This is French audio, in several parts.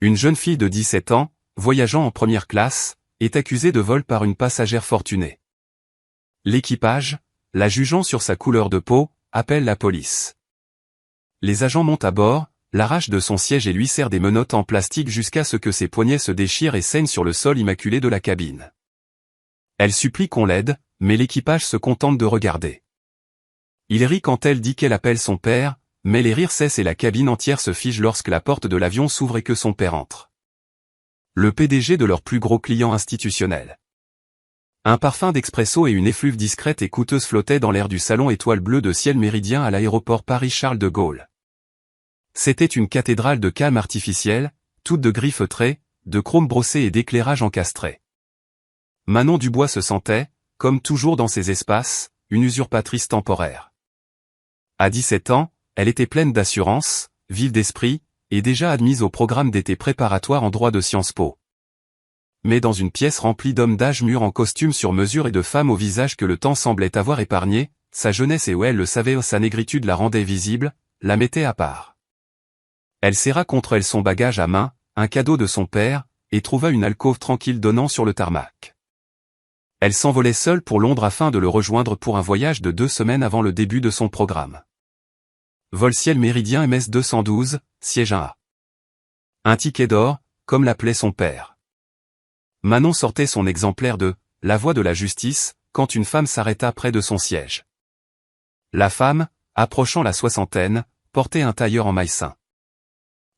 Une jeune fille de 17 ans, voyageant en première classe, est accusée de vol par une passagère fortunée. L'équipage, la jugeant sur sa couleur de peau, appelle la police. Les agents montent à bord, l'arrachent de son siège et lui serrent des menottes en plastique jusqu'à ce que ses poignets se déchirent et saignent sur le sol immaculé de la cabine. Elle supplie qu'on l'aide, mais l'équipage se contente de regarder. Il rit quand elle dit qu'elle appelle son père, mais les rires cessent et la cabine entière se fige lorsque la porte de l'avion s'ouvre et que son père entre. Le PDG de leur plus gros client institutionnel. Un parfum d'expresso et une effluve discrète et coûteuse flottaient dans l'air du salon étoile bleue de ciel méridien à l'aéroport Paris-Charles de Gaulle. C'était une cathédrale de calme artificiel, toute de gris feutrés, de chrome brossé et d'éclairage encastré. Manon Dubois se sentait, comme toujours dans ces espaces, une usurpatrice temporaire. À 17 ans, elle était pleine d'assurance, vive d'esprit, et déjà admise au programme d'été préparatoire en droit de Sciences Po. Mais dans une pièce remplie d'hommes d'âge mûr en costume sur mesure et de femmes au visage que le temps semblait avoir épargné, sa jeunesse et où elle le savait sa négritude la rendait visible, la mettait à part. Elle serra contre elle son bagage à main, un cadeau de son père, et trouva une alcôve tranquille donnant sur le tarmac. Elle s'envolait seule pour Londres afin de le rejoindre pour un voyage de 2 semaines avant le début de son programme. Vol ciel méridien MS 212, siège 1A. Un ticket d'or, comme l'appelait son père. Manon sortait son exemplaire de « La voix de la justice » quand une femme s'arrêta près de son siège. La femme, approchant la soixantaine, portait un tailleur en mailles-seins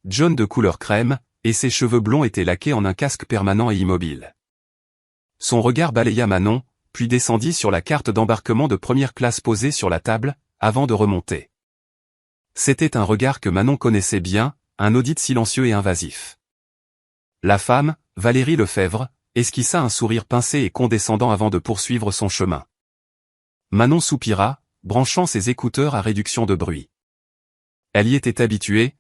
jaune de couleur crème, et ses cheveux blonds étaient laqués en un casque permanent et immobile. Son regard balaya Manon, puis descendit sur la carte d'embarquement de première classe posée sur la table, avant de remonter. C'était un regard que Manon connaissait bien, un audit silencieux et invasif. La femme, Valérie Lefebvre, esquissa un sourire pincé et condescendant avant de poursuivre son chemin. Manon soupira, branchant ses écouteurs à réduction de bruit. Elle y était habituée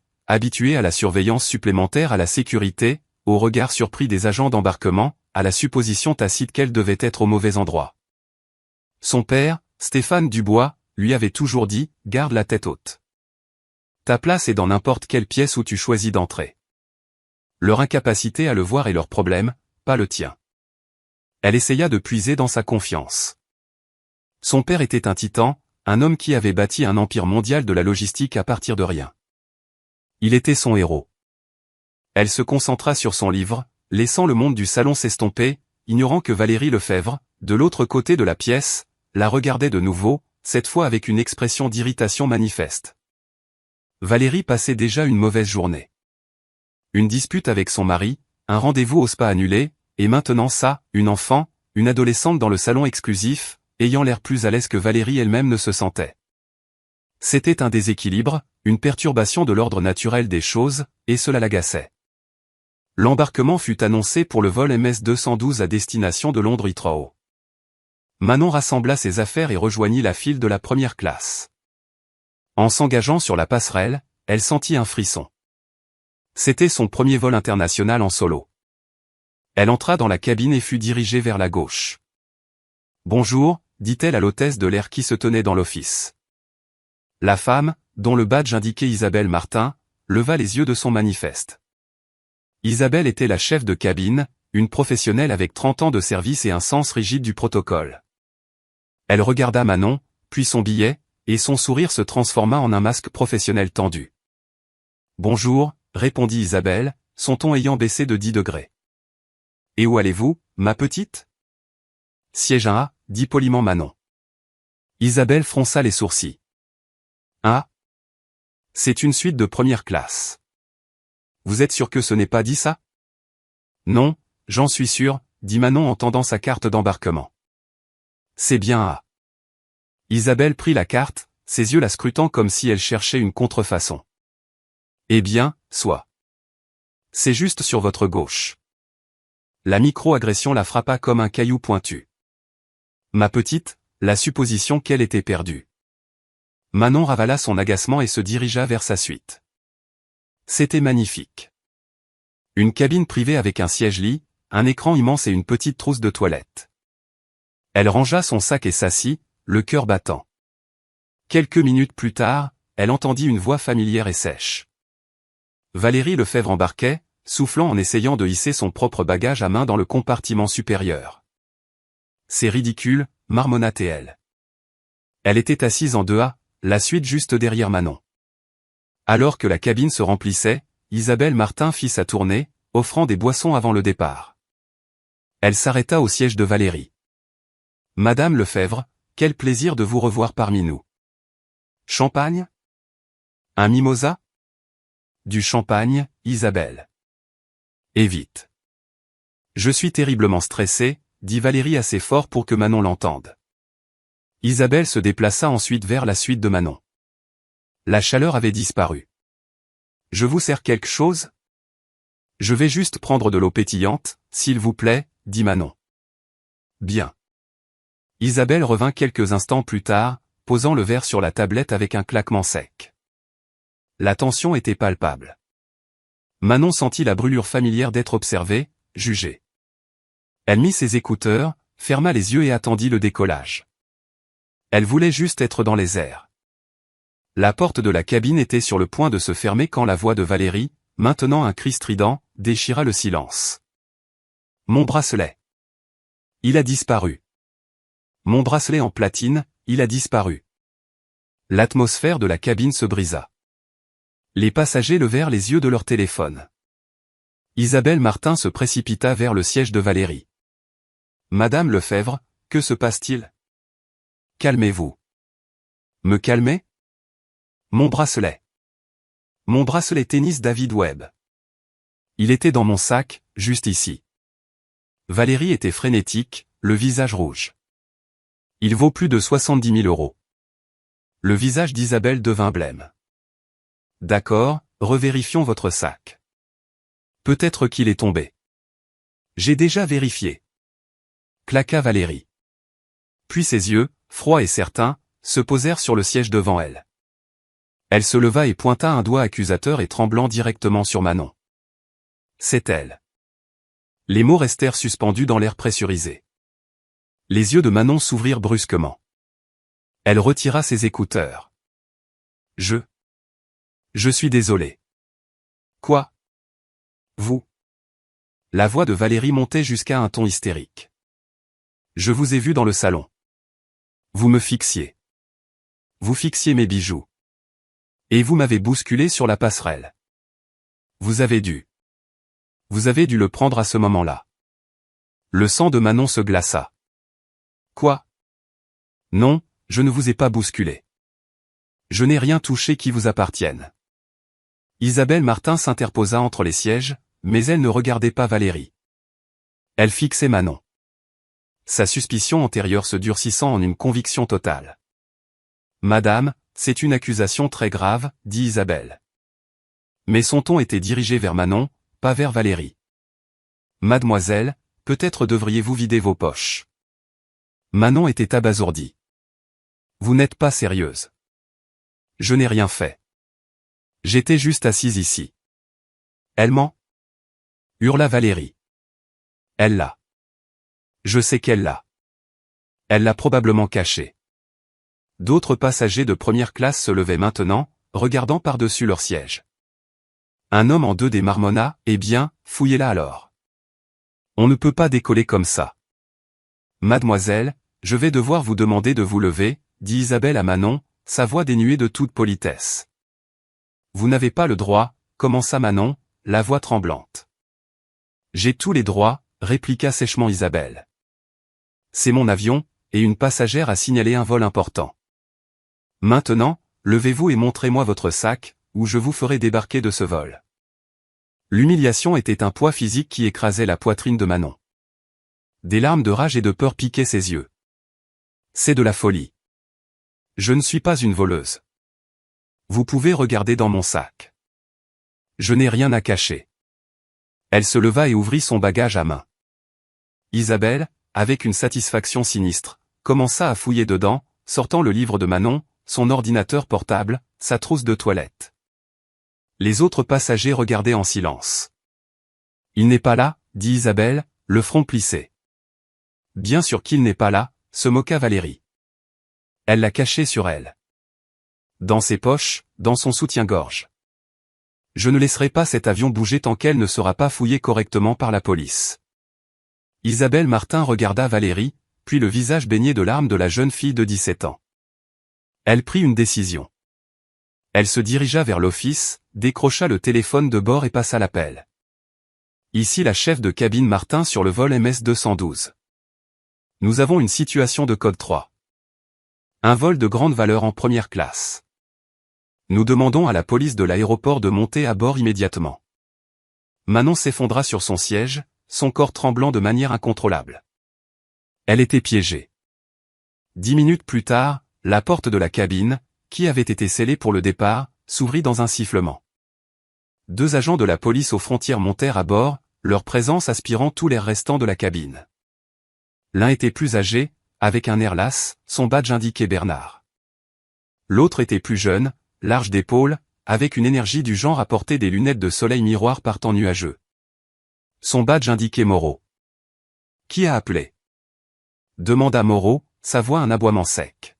à la surveillance supplémentaire, à la sécurité, au regard surpris des agents d'embarquement, à la supposition tacite qu'elle devait être au mauvais endroit. Son père, Stéphane Dubois, lui avait toujours dit « Garde la tête haute. Ta place est dans n'importe quelle pièce où tu choisis d'entrer. » Leur incapacité à le voir est leur problème, pas le tien. Elle essaya de puiser dans sa confiance. Son père était un titan, un homme qui avait bâti un empire mondial de la logistique à partir de rien. Il était son héros. Elle se concentra sur son livre, laissant le monde du salon s'estomper, ignorant que Valérie Lefebvre, de l'autre côté de la pièce, la regardait de nouveau, cette fois avec une expression d'irritation manifeste. Valérie passait déjà une mauvaise journée. Une dispute avec son mari, un rendez-vous au spa annulé, et maintenant ça, une enfant, une adolescente dans le salon exclusif, ayant l'air plus à l'aise que Valérie elle-même ne se sentait. C'était un déséquilibre, une perturbation de l'ordre naturel des choses, et cela l'agaçait. L'embarquement fut annoncé pour le vol MS 212 à destination de Londres Heathrow. Manon rassembla ses affaires et rejoignit la file de la première classe. En s'engageant sur la passerelle, elle sentit un frisson. C'était son premier vol international en solo. Elle entra dans la cabine et fut dirigée vers la gauche. « Bonjour », dit-elle à l'hôtesse de l'air qui se tenait dans l'office. La femme, dont le badge indiquait Isabelle Martin, leva les yeux de son manifeste. Isabelle était la chef de cabine, une professionnelle avec 30 ans de service et un sens rigide du protocole. Elle regarda Manon, puis son billet, et son sourire se transforma en un masque professionnel tendu. « Bonjour », répondit Isabelle, son ton ayant baissé de 10 degrés. « Et où allez-vous, ma petite ?»« Siège 1A, dit poliment Manon. Isabelle fronça les sourcils. « Ah ? C'est une suite de première classe. Vous êtes sûr que ce n'est pas dit ça ? » ?»« Non, j'en suis sûr, dit Manon en tendant sa carte d'embarquement. « C'est bien A. » Isabelle prit la carte, ses yeux la scrutant comme si elle cherchait une contrefaçon. « Eh bien, soit. C'est juste sur votre gauche. » La micro-agression la frappa comme un caillou pointu. Ma petite, la supposition qu'elle était perdue. Manon ravala son agacement et se dirigea vers sa suite. C'était magnifique. Une cabine privée avec un siège-lit, un écran immense et une petite trousse de toilette. Elle rangea son sac et s'assit, le cœur battant. Quelques minutes plus tard, elle entendit une voix familière et sèche. Valérie Lefebvre embarquait, soufflant en essayant de hisser son propre bagage à main dans le compartiment supérieur. C'est ridicule, marmonna-t-elle. Elle était assise en 2A, la suite juste derrière Manon. Alors que la cabine se remplissait, Isabelle Martin fit sa tournée, offrant des boissons avant le départ. Elle s'arrêta au siège de Valérie. « Madame Lefebvre, quel plaisir de vous revoir parmi nous. Champagne? Un mimosa? Du champagne, Isabelle. Et vite. Je suis terriblement stressée, dit Valérie assez fort pour que Manon l'entende. Isabelle se déplaça ensuite vers la suite de Manon. La chaleur avait disparu. Je vous sers quelque chose? Je vais juste prendre de l'eau pétillante, s'il vous plaît, dit Manon. Bien. Isabelle revint quelques instants plus tard, posant le verre sur la tablette avec un claquement sec. La tension était palpable. Manon sentit la brûlure familière d'être observée, jugée. Elle mit ses écouteurs, ferma les yeux et attendit le décollage. Elle voulait juste être dans les airs. La porte de la cabine était sur le point de se fermer quand la voix de Valérie, maintenant un cri strident, déchira le silence. Mon bracelet. Il a disparu. Mon bracelet en platine, il a disparu. L'atmosphère de la cabine se brisa. Les passagers levèrent les yeux de leur téléphone. Isabelle Martin se précipita vers le siège de Valérie. Madame Lefebvre, que se passe-t-il? Calmez-vous. Me calmer? Mon bracelet. Mon bracelet tennis David Webb. Il était dans mon sac, juste ici. Valérie était frénétique, le visage rouge. Il vaut plus de 70 000 €. Le visage d'Isabelle devint blême. D'accord, revérifions votre sac. Peut-être qu'il est tombé. J'ai déjà vérifié. Claqua Valérie. Puis ses yeux, froids et certains, se posèrent sur le siège devant elle. Elle se leva et pointa un doigt accusateur et tremblant directement sur Manon. C'est elle. Les mots restèrent suspendus dans l'air pressurisé. Les yeux de Manon s'ouvrirent brusquement. Elle retira ses écouteurs. Je suis désolé. Quoi? Vous? La voix de Valérie montait jusqu'à un ton hystérique. Je vous ai vu dans le salon. Vous me fixiez. Vous fixiez mes bijoux. Et vous m'avez bousculé sur la passerelle. Vous avez dû le prendre à ce moment-là. Le sang de Manon se glaça. Quoi? Non, je ne vous ai pas bousculé. Je n'ai rien touché qui vous appartienne. Isabelle Martin s'interposa entre les sièges, mais elle ne regardait pas Valérie. Elle fixait Manon. Sa suspicion antérieure se durcissant en une conviction totale. Madame, c'est une accusation très grave, dit Isabelle. Mais son ton était dirigé vers Manon, pas vers Valérie. Mademoiselle, peut-être devriez-vous vider vos poches. Manon était abasourdie. Vous n'êtes pas sérieuse. Je n'ai rien fait. J'étais juste assise ici. Elle ment? Hurla Valérie. Elle l'a. Je sais qu'elle l'a. Elle l'a probablement caché. D'autres passagers de première classe se levaient maintenant, regardant par-dessus leur siège. Un homme en 2D marmonna, eh bien, fouillez-la alors. On ne peut pas décoller comme ça. Mademoiselle, je vais devoir vous demander de vous lever, dit Isabelle à Manon, sa voix dénuée de toute politesse. Vous n'avez pas le droit, commença Manon, la voix tremblante. J'ai tous les droits, répliqua sèchement Isabelle. C'est mon avion, et une passagère a signalé un vol important. Maintenant, levez-vous et montrez-moi votre sac, ou je vous ferai débarquer de ce vol. L'humiliation était un poids physique qui écrasait la poitrine de Manon. Des larmes de rage et de peur piquaient ses yeux. C'est de la folie. Je ne suis pas une voleuse. Vous pouvez regarder dans mon sac. Je n'ai rien à cacher. Elle se leva et ouvrit son bagage à main. Isabelle, avec une satisfaction sinistre, commença à fouiller dedans, sortant le livre de Manon, son ordinateur portable, sa trousse de toilette. Les autres passagers regardaient en silence. Il n'est pas là, dit Isabelle, le front plissé. Bien sûr qu'il n'est pas là, se moqua Valérie. Elle l'a caché sur elle. Dans ses poches, dans son soutien-gorge. Je ne laisserai pas cet avion bouger tant qu'elle ne sera pas fouillée correctement par la police. Isabelle Martin regarda Valérie, puis le visage baigné de larmes de la jeune fille de 17 ans. Elle prit une décision. Elle se dirigea vers l'office, décrocha le téléphone de bord et passa l'appel. Ici la chef de cabine Martin sur le vol MS-212. Nous avons une situation de code 3. Un vol de grande valeur en première classe. Nous demandons à la police de l'aéroport de monter à bord immédiatement. Manon s'effondra sur son siège, son corps tremblant de manière incontrôlable. Elle était piégée. 10 minutes plus tard, la porte de la cabine, qui avait été scellée pour le départ, s'ouvrit dans un sifflement. 2 agents de la police aux frontières montèrent à bord, leur présence aspirant tout l'air restant de la cabine. L'un était plus âgé, avec un air las, son badge indiquait Bernard. L'autre était plus jeune, large d'épaules, avec une énergie du genre à porter des lunettes de soleil miroir par temps nuageux. Son badge indiquait Moreau. « Qui a appelé ?» demanda Moreau, sa voix un aboiement sec.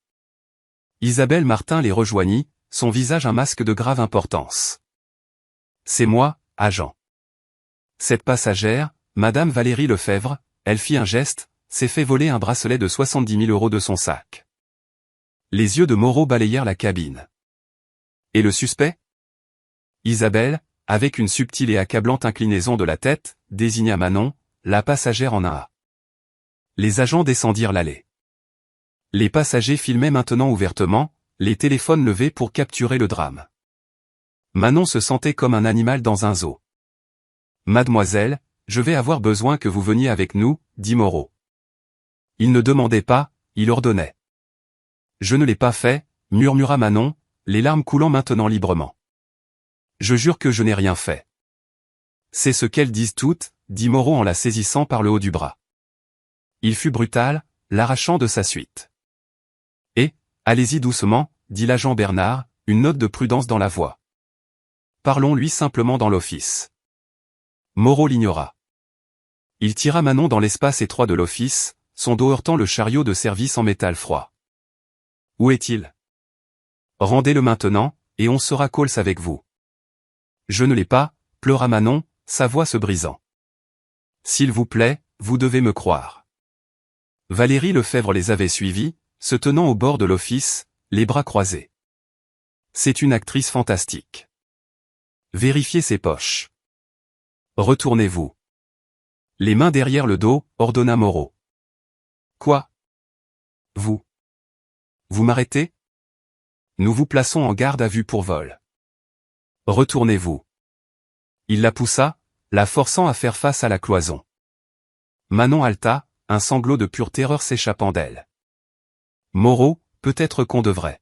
Isabelle Martin les rejoignit, son visage un masque de grave importance. « C'est moi, agent. » Cette passagère, Madame Valérie Lefebvre, elle fit un geste, s'est fait voler un bracelet de 70 000 € de son sac. Les yeux de Moreau balayèrent la cabine. Et le suspect ? Isabelle, avec une subtile et accablante inclinaison de la tête, désigna Manon, la passagère en un A. Les agents descendirent l'allée. Les passagers filmaient maintenant ouvertement, les téléphones levés pour capturer le drame. Manon se sentait comme un animal dans un zoo. « Mademoiselle, je vais avoir besoin que vous veniez avec nous, » dit Moreau. Il ne demandait pas, il ordonnait. « Je ne l'ai pas fait, » murmura Manon, les larmes coulant maintenant librement. « Je jure que je n'ai rien fait. » C'est ce qu'elles disent toutes, dit Moreau en la saisissant par le haut du bras. Il fut brutal, l'arrachant de sa suite. Et, allez-y doucement, dit l'agent Bernard, une note de prudence dans la voix. Parlons-lui simplement dans l'office. Moreau l'ignora. Il tira Manon dans l'espace étroit de l'office, son dos heurtant le chariot de service en métal froid. Où est-il ? Rendez-le maintenant, et on sera cols avec vous. Je ne l'ai pas, pleura Manon, sa voix se brisant. S'il vous plaît, vous devez me croire. Valérie Lefebvre les avait suivis, se tenant au bord de l'office, les bras croisés. C'est une actrice fantastique. Vérifiez ses poches. Retournez-vous. Les mains derrière le dos, ordonna Moreau. Quoi ? Vous. Vous m'arrêtez ? Nous vous plaçons en garde à vue pour vol. Retournez-vous. Il la poussa, la forçant à faire face à la cloison. Manon haleta, un sanglot de pure terreur s'échappant d'elle. Moreau, peut-être qu'on devrait.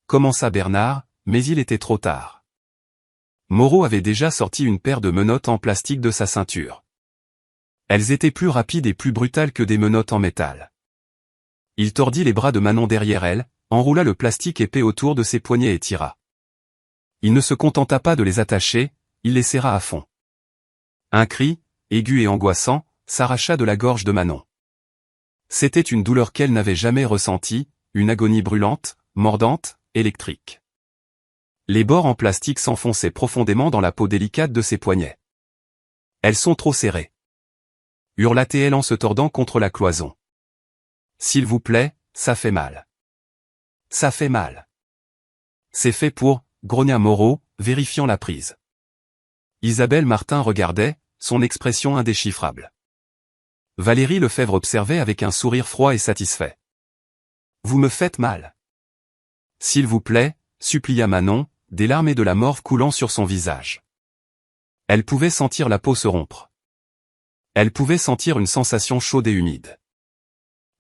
Commença Bernard, mais il était trop tard. Moreau avait déjà sorti une paire de menottes en plastique de sa ceinture. Elles étaient plus rapides et plus brutales que des menottes en métal. Il tordit les bras de Manon derrière elle, enroula le plastique épais autour de ses poignets et tira. Il ne se contenta pas de les attacher, il les serra à fond. Un cri, aigu et angoissant, s'arracha de la gorge de Manon. C'était une douleur qu'elle n'avait jamais ressentie, une agonie brûlante, mordante, électrique. Les bords en plastique s'enfonçaient profondément dans la peau délicate de ses poignets. Elles sont trop serrées. Hurla-t-elle en se tordant contre la cloison. S'il vous plaît, ça fait mal. Ça fait mal. C'est fait pour, grogna Moreau, vérifiant la prise. Isabelle Martin regardait, son expression indéchiffrable. Valérie Lefebvre observait avec un sourire froid et satisfait. Vous me faites mal. S'il vous plaît, supplia Manon, des larmes et de la morve coulant sur son visage. Elle pouvait sentir la peau se rompre. Elle pouvait sentir une sensation chaude et humide.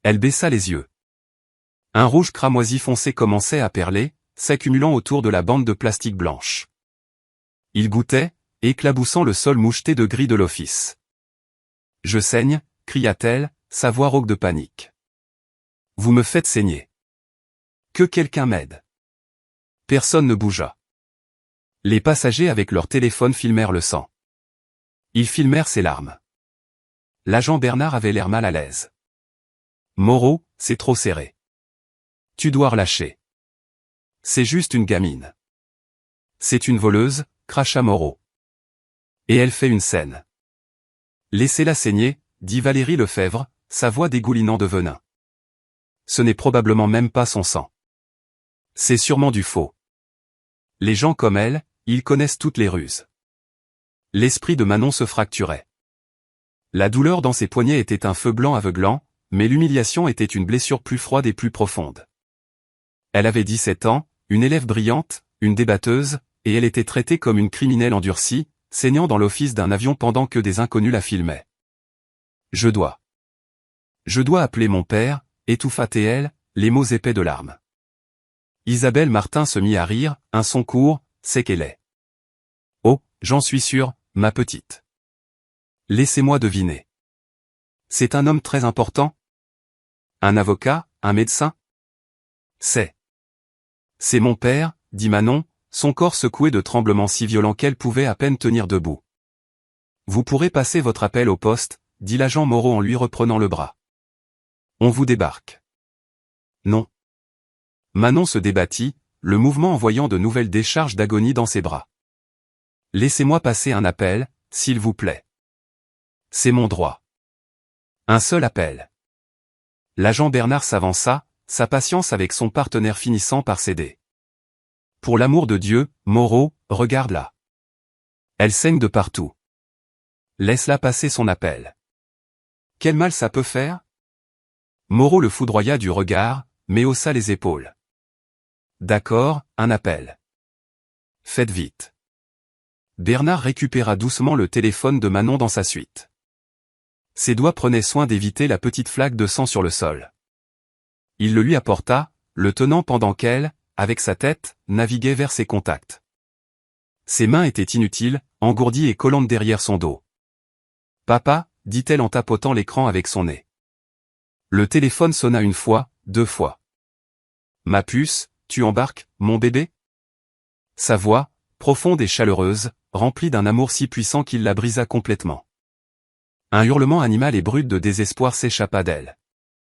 Elle baissa les yeux. Un rouge cramoisi foncé commençait à perler, s'accumulant autour de la bande de plastique blanche. Il goûtait, éclaboussant le sol moucheté de gris de l'office. « Je saigne », cria-t-elle, sa voix rauque de panique. « Vous me faites saigner. Que quelqu'un m'aide. » Personne ne bougea. Les passagers avec leur téléphone filmèrent le sang. Ils filmèrent ses larmes. L'agent Bernard avait l'air mal à l'aise. « Moreau, c'est trop serré. Tu dois relâcher. C'est juste une gamine. C'est une voleuse, cracha Moreau. Et elle fait une scène. Laissez-la saigner, dit Valérie Lefebvre, sa voix dégoulinant de venin. Ce n'est probablement même pas son sang. C'est sûrement du faux. Les gens comme elle, ils connaissent toutes les ruses. L'esprit de Manon se fracturait. La douleur dans ses poignets était un feu blanc aveuglant, mais l'humiliation était une blessure plus froide et plus profonde. Elle avait 17 ans, une élève brillante, une débatteuse, et elle était traitée comme une criminelle endurcie, saignant dans l'office d'un avion pendant que des inconnus la filmaient. Je dois appeler mon père, étouffa T.L., les mots épais de larmes. Isabelle Martin se mit à rire, un son court, c'est qu'elle est. Oh, j'en suis sûr, ma petite. Laissez-moi deviner. C'est un homme très important? Un avocat, un médecin? C'est mon père, dit Manon, son corps secoué de tremblements si violents qu'elle pouvait à peine tenir debout. Vous pourrez passer votre appel au poste, dit l'agent Moreau en lui reprenant le bras. On vous débarque. Non. Manon se débattit, le mouvement envoyant de nouvelles décharges d'agonie dans ses bras. Laissez-moi passer un appel, s'il vous plaît. C'est mon droit. Un seul appel. L'agent Bernard s'avança, sa patience avec son partenaire finissant par céder. Pour l'amour de Dieu, Moreau, regarde-la. Elle saigne de partout. Laisse-la passer son appel. Quel mal ça peut faire? Moreau le foudroya du regard, mais haussa les épaules. D'accord, un appel. Faites vite. Bernard récupéra doucement le téléphone de Manon dans sa suite. Ses doigts prenaient soin d'éviter la petite flaque de sang sur le sol. Il le lui apporta, le tenant pendant qu'elle, avec sa tête, naviguait vers ses contacts. Ses mains étaient inutiles, engourdies et collantes derrière son dos. « Papa » dit-elle en tapotant l'écran avec son nez. Le téléphone sonna une fois, 2 fois. « Ma puce, tu embarques, mon bébé ?» Sa voix, profonde et chaleureuse, remplie d'un amour si puissant qu'il la brisa complètement. Un hurlement animal et brut de désespoir s'échappa d'elle.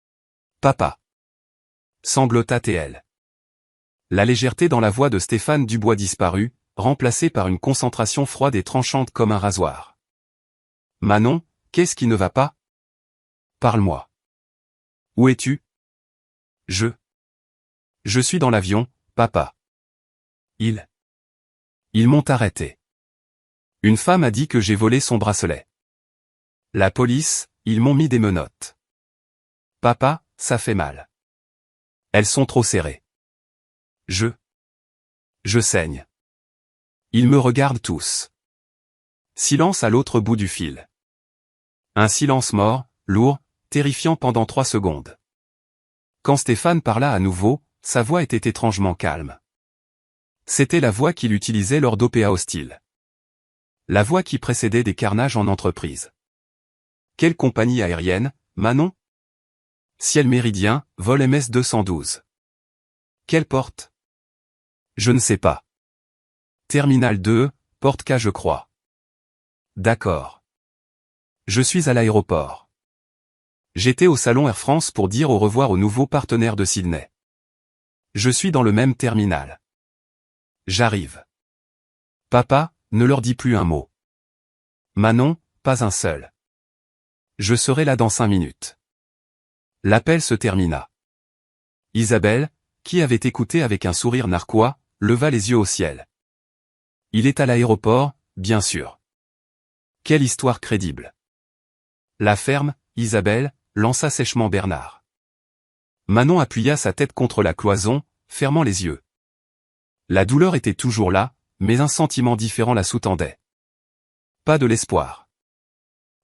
« Papa » sanglota T.L. La légèreté dans la voix de Stéphane Dubois disparut, remplacée par une concentration froide et tranchante comme un rasoir. « Manon, qu'est-ce qui ne va pas? Parle-moi. Où es-tu? Je suis dans l'avion, papa. Ils m'ont arrêté. Une femme a dit que j'ai volé son bracelet. La police, ils m'ont mis des menottes. Papa, ça fait mal. Elles sont trop serrées. Je saigne. Ils me regardent tous. Silence à l'autre bout du fil. Un silence mort, lourd, terrifiant pendant 3 secondes. Quand Stéphane parla à nouveau, sa voix était étrangement calme. C'était la voix qu'il utilisait lors d'OPA hostiles. La voix qui précédait des carnages en entreprise. Quelle compagnie aérienne, Manon? Ciel Méridien, vol MS 212. Quelle porte? Je ne sais pas. Terminal 2, porte K je crois. D'accord. Je suis à l'aéroport. J'étais au salon Air France pour dire au revoir aux nouveaux partenaires de Sydney. Je suis dans le même terminal. J'arrive. Papa, ne leur dis plus un mot. Manon, pas un seul. Je serai là dans 5 minutes. L'appel se termina. Isabelle, qui avait écouté avec un sourire narquois, leva les yeux au ciel. Il est à l'aéroport, bien sûr. Quelle histoire crédible. La ferme, Isabelle, lança sèchement Bernard. Manon appuya sa tête contre la cloison, fermant les yeux. La douleur était toujours là, mais un sentiment différent la sous-tendait. Pas de l'espoir.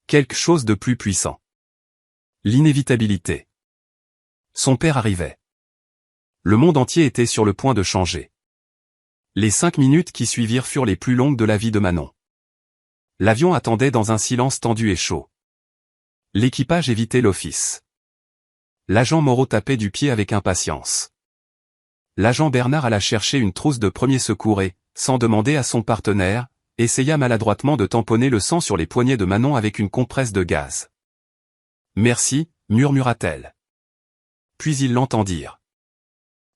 Quelque chose de plus puissant. L'inévitabilité. Son père arrivait. Le monde entier était sur le point de changer. Les 5 minutes qui suivirent furent les plus longues de la vie de Manon. L'avion attendait dans un silence tendu et chaud. L'équipage évitait l'office. L'agent Moreau tapait du pied avec impatience. L'agent Bernard alla chercher une trousse de premier secours et, sans demander à son partenaire, essaya maladroitement de tamponner le sang sur les poignets de Manon avec une compresse de gaz. « Merci » murmura-t-elle. Puis ils l'entendirent.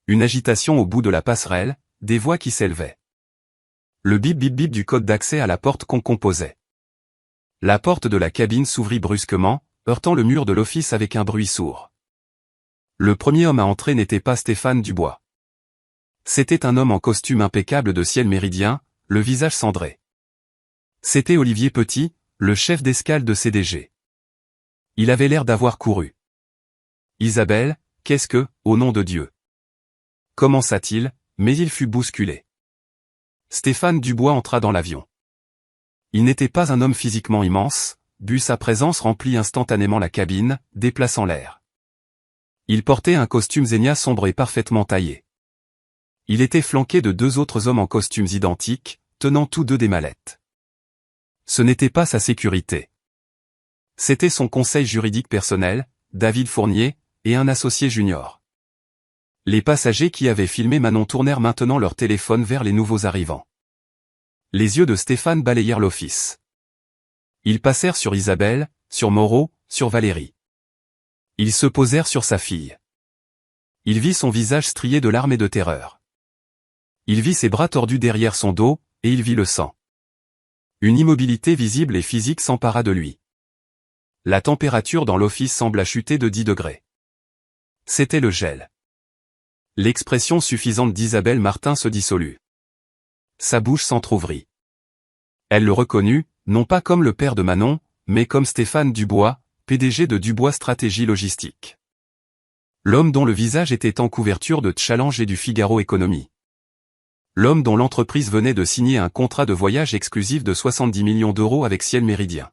Une agitation au bout de la passerelle, des voix qui s'élevaient. Le bip bip bip du code d'accès à la porte qu'on composait. La porte de la cabine s'ouvrit brusquement, heurtant le mur de l'office avec un bruit sourd. Le premier homme à entrer n'était pas Stéphane Dubois. C'était un homme en costume impeccable de ciel méridien, le visage cendré. C'était Olivier Petit, le chef d'escale de CDG. Il avait l'air d'avoir couru. Isabelle, qu'est-ce que, au nom de Dieu? Commença-t-il, mais il fut bousculé. Stéphane Dubois entra dans l'avion. Il n'était pas un homme physiquement immense, but sa présence remplit instantanément la cabine, déplaçant l'air. Il portait un costume Zegna sombre et parfaitement taillé. Il était flanqué de deux autres hommes en costumes identiques, tenant tous deux des mallettes. Ce n'était pas sa sécurité. C'était son conseil juridique personnel, David Fournier, et un associé junior. Les passagers qui avaient filmé Manon tournèrent maintenant leur téléphone vers les nouveaux arrivants. Les yeux de Stéphane balayèrent l'office. Ils passèrent sur Isabelle, sur Moreau, sur Valérie. Ils se posèrent sur sa fille. Il vit son visage strié de larmes et de terreur. Il vit ses bras tordus derrière son dos, et il vit le sang. Une immobilité visible et physique s'empara de lui. La température dans l'office sembla chuter de 10 degrés. C'était le gel. L'expression suffisante d'Isabelle Martin se dissolut. Sa bouche s'entr'ouvrit. Elle le reconnut, non pas comme le père de Manon, mais comme Stéphane Dubois, PDG de Dubois Stratégie Logistique. L'homme dont le visage était en couverture de Challenge et du Figaro Économie. L'homme dont l'entreprise venait de signer un contrat de voyage exclusif de 70 millions d'euros avec Ciel Méridien.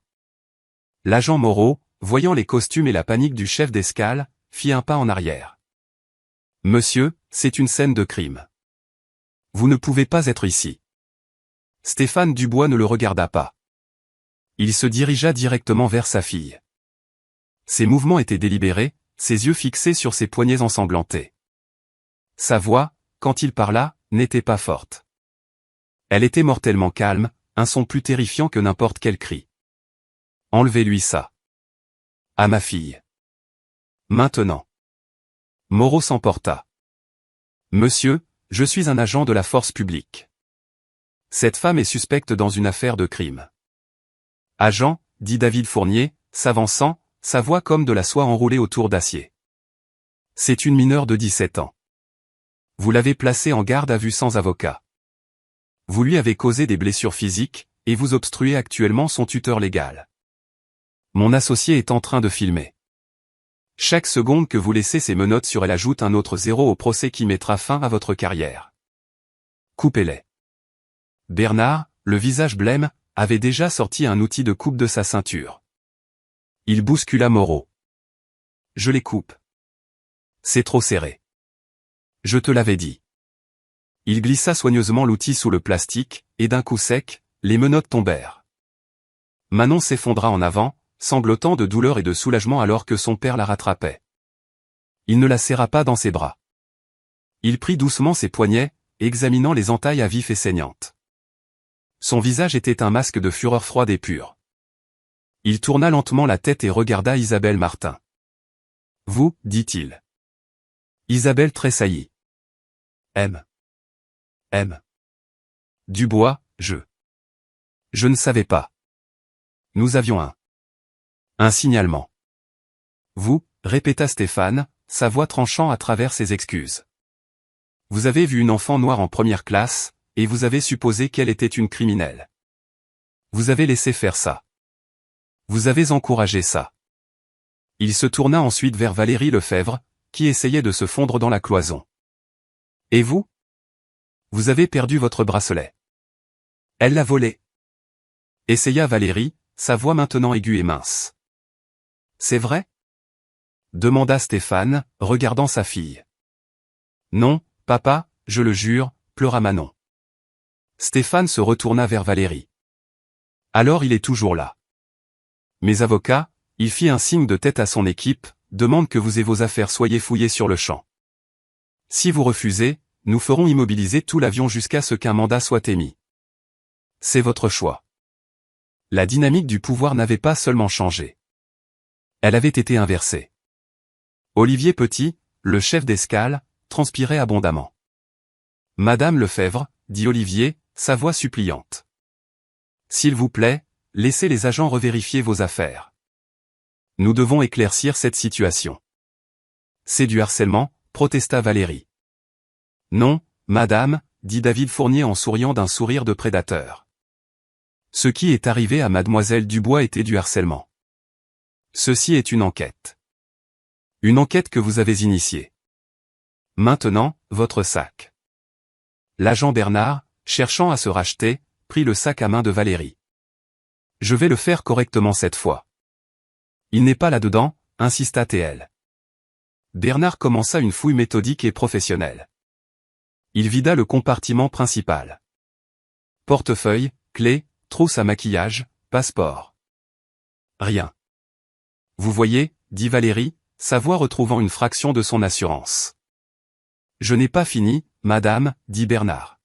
L'agent Moreau, voyant les costumes et la panique du chef d'escale, fit un pas en arrière. « Monsieur, c'est une scène de crime. Vous ne pouvez pas être ici. » Stéphane Dubois ne le regarda pas. Il se dirigea directement vers sa fille. Ses mouvements étaient délibérés, ses yeux fixés sur ses poignets ensanglantés. Sa voix, quand il parla, n'était pas forte. Elle était mortellement calme, un son plus terrifiant que n'importe quel cri. « Enlevez-lui ça. À ma fille. Maintenant. » Moreau s'emporta. « Monsieur, je suis un agent de la force publique. Cette femme est suspecte dans une affaire de crime. » « Agent, » dit David Fournier, s'avançant, sa voix comme de la soie enroulée autour d'acier. « C'est une mineure de 17 ans. Vous l'avez placée en garde à vue sans avocat. Vous lui avez causé des blessures physiques, et vous obstruez actuellement son tuteur légal. Mon associé est en train de filmer. Chaque seconde que vous laissez ces menottes sur elle ajoute un autre zéro au procès qui mettra fin à votre carrière. Coupez-les. » Bernard, le visage blême, avait déjà sorti un outil de coupe de sa ceinture. Il bouscula Moreau. « Je les coupe. C'est trop serré. Je te l'avais dit. » Il glissa soigneusement l'outil sous le plastique, et d'un coup sec, les menottes tombèrent. Manon s'effondra en avant, sanglotant de douleur et de soulagement alors que son père la rattrapait. Il ne la serra pas dans ses bras. Il prit doucement ses poignets, examinant les entailles à vif et saignantes. Son visage était un masque de fureur froide et pure. Il tourna lentement la tête et regarda Isabelle Martin. « Vous, dit-il. » Isabelle tressaillit. « M. Dubois, je ne savais pas. Nous avions un signalement. » « Vous, » répéta Stéphane, sa voix tranchant à travers ses excuses. « Vous avez vu une enfant noire en première classe, et vous avez supposé qu'elle était une criminelle. Vous avez laissé faire ça. Vous avez encouragé ça. » Il se tourna ensuite vers Valérie Lefebvre, qui essayait de se fondre dans la cloison. « Et vous? Vous avez perdu votre bracelet. Elle l'a volé. » Essaya Valérie, sa voix maintenant aiguë et mince. « C'est vrai? » demanda Stéphane, regardant sa fille. « Non, papa, je le jure, » pleura Manon. Stéphane se retourna vers Valérie. « Alors il est toujours là. » Mes avocats, il fit un signe de tête à son équipe, demandent que vous et vos affaires soyez fouillées sur le champ. Si vous refusez, nous ferons immobiliser tout l'avion jusqu'à ce qu'un mandat soit émis. C'est votre choix. La dynamique du pouvoir n'avait pas seulement changé. Elle avait été inversée. Olivier Petit, le chef d'escale, transpirait abondamment. « Madame Lefebvre, dit Olivier, sa voix suppliante. S'il vous plaît, laissez les agents revérifier vos affaires. Nous devons éclaircir cette situation. C'est du harcèlement, protesta Valérie. Non, madame, dit David Fournier en souriant d'un sourire de prédateur. Ce qui est arrivé à mademoiselle Dubois était du harcèlement. Ceci est une enquête. Une enquête que vous avez initiée. Maintenant, votre sac. L'agent Bernard, cherchant à se racheter, prit le sac à main de Valérie. Je vais le faire correctement cette fois. Il n'est pas là-dedans, insista TL. Bernard commença une fouille méthodique et professionnelle. Il vida le compartiment principal. Portefeuille, clé, trousse à maquillage, passeport. Rien. Vous voyez, dit Valérie, sa voix retrouvant une fraction de son assurance. Je n'ai pas fini, madame, dit Bernard.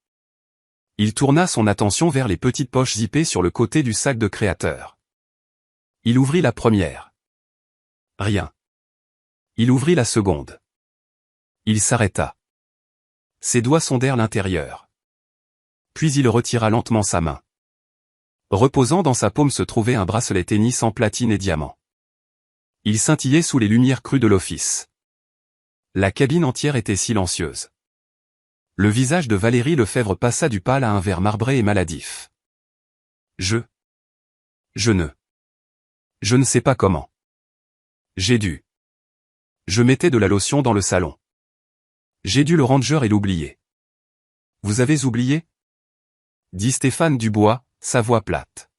Il tourna son attention vers les petites poches zippées sur le côté du sac de créateur. Il ouvrit la première. Rien. Il ouvrit la seconde. Il s'arrêta. Ses doigts sondèrent l'intérieur. Puis il retira lentement sa main. Reposant dans sa paume se trouvait un bracelet tennis en platine et diamant. Il scintillait sous les lumières crues de l'office. La cabine entière était silencieuse. Le visage de Valérie Lefebvre passa du pâle à un vert marbré et maladif. Je ne sais pas comment. J'ai dû. Je mettais de la lotion dans le salon. J'ai dû le ranger et l'oublier. Vous avez oublié? Dit Stéphane Dubois, sa voix plate.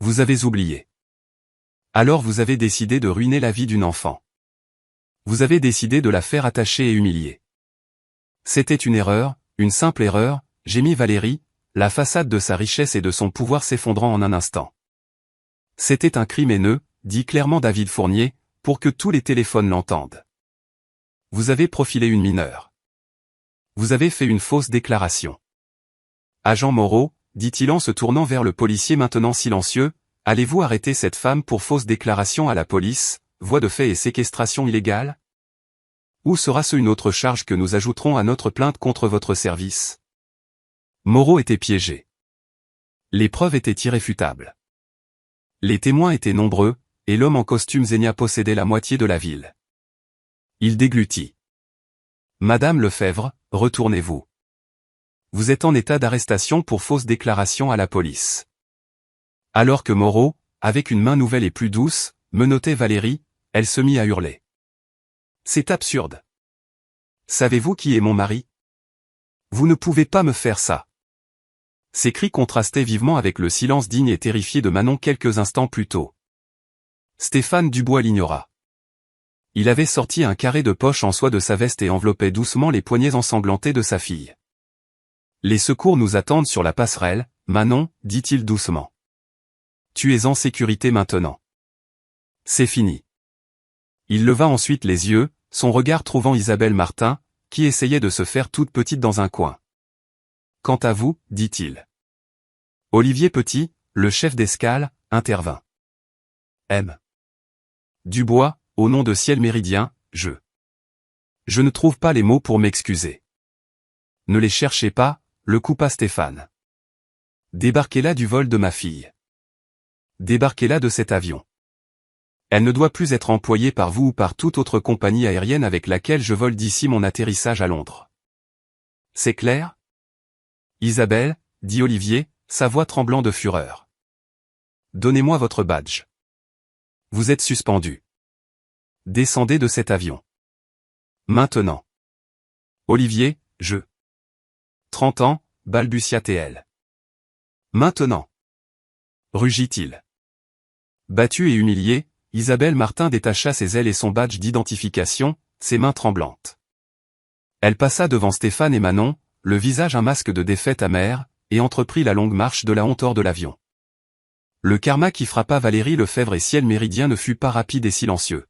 Vous avez oublié. Alors vous avez décidé de ruiner la vie d'une enfant. Vous avez décidé de la faire attacher et humilier. C'était une erreur, une simple erreur, gémit Valérie, la façade de sa richesse et de son pouvoir s'effondrant en un instant. C'était un crime haineux, dit clairement David Fournier, pour que tous les téléphones l'entendent. Vous avez profilé une mineure. Vous avez fait une fausse déclaration. Agent Moreau, dit-il en se tournant vers le policier maintenant silencieux, allez-vous arrêter cette femme pour fausse déclaration à la police, voie de fait et séquestration illégale? Ou sera-ce une autre charge que nous ajouterons à notre plainte contre votre service? Moreau était piégé. Les preuves étaient irréfutables. Les témoins étaient nombreux, et l'homme en costume Zénia possédait la moitié de la ville. Il déglutit. Madame Lefebvre, retournez-vous. Vous êtes en état d'arrestation pour fausse déclaration à la police. Alors que Moreau, avec une main nouvelle et plus douce, menottait Valérie, elle se mit à hurler. C'est absurde. Savez-vous qui est mon mari? Vous ne pouvez pas me faire ça. Ces cris contrastaient vivement avec le silence digne et terrifié de Manon quelques instants plus tôt. Stéphane Dubois l'ignora. Il avait sorti un carré de poche en soie de sa veste et enveloppait doucement les poignets ensanglantés de sa fille. Les secours nous attendent sur la passerelle, Manon, dit-il doucement. Tu es en sécurité maintenant. C'est fini. Il leva ensuite les yeux, son regard trouvant Isabelle Martin, qui essayait de se faire toute petite dans un coin. Quant à vous, dit-il. Olivier Petit, le chef d'escale, intervint. M. Dubois, au nom de Ciel Méridien, je ne trouve pas les mots pour m'excuser. Ne les cherchez pas, le coupa Stéphane. Débarquez-la du vol de ma fille. Débarquez-la de cet avion. Elle ne doit plus être employée par vous ou par toute autre compagnie aérienne avec laquelle je vole d'ici mon atterrissage à Londres. C'est clair? Isabelle, dit Olivier, sa voix tremblant de fureur. Donnez-moi votre badge. Vous êtes suspendu. Descendez de cet avion. Maintenant. Olivier, je. 30 ans, balbutia-t-elle. Maintenant. Rugit-il. Battue et humiliée, Isabelle Martin détacha ses ailes et son badge d'identification, ses mains tremblantes. Elle passa devant Stéphane et Manon, le visage un masque de défaite amère, et entreprit la longue marche de la honte hors de l'avion. Le karma qui frappa Valérie Lefebvre et Ciel Méridien ne fut pas rapide et silencieux.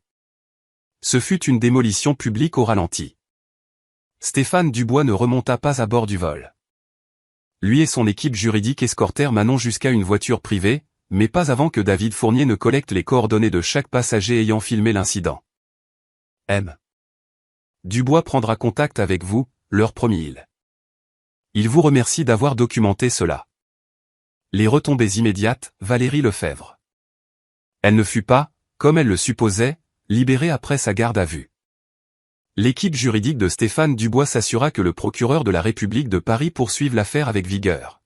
Ce fut une démolition publique au ralenti. Stéphane Dubois ne remonta pas à bord du vol. Lui et son équipe juridique escortèrent Manon jusqu'à une voiture privée, mais pas avant que David Fournier ne collecte les coordonnées de chaque passager ayant filmé l'incident. M. Dubois prendra contact avec vous, leur promit-il. Il vous remercie d'avoir documenté cela. Les retombées immédiates, Valérie Lefebvre. Elle ne fut pas, comme elle le supposait, libérée après sa garde à vue. L'équipe juridique de Stéphane Dubois s'assura que le procureur de la République de Paris poursuive l'affaire avec vigueur.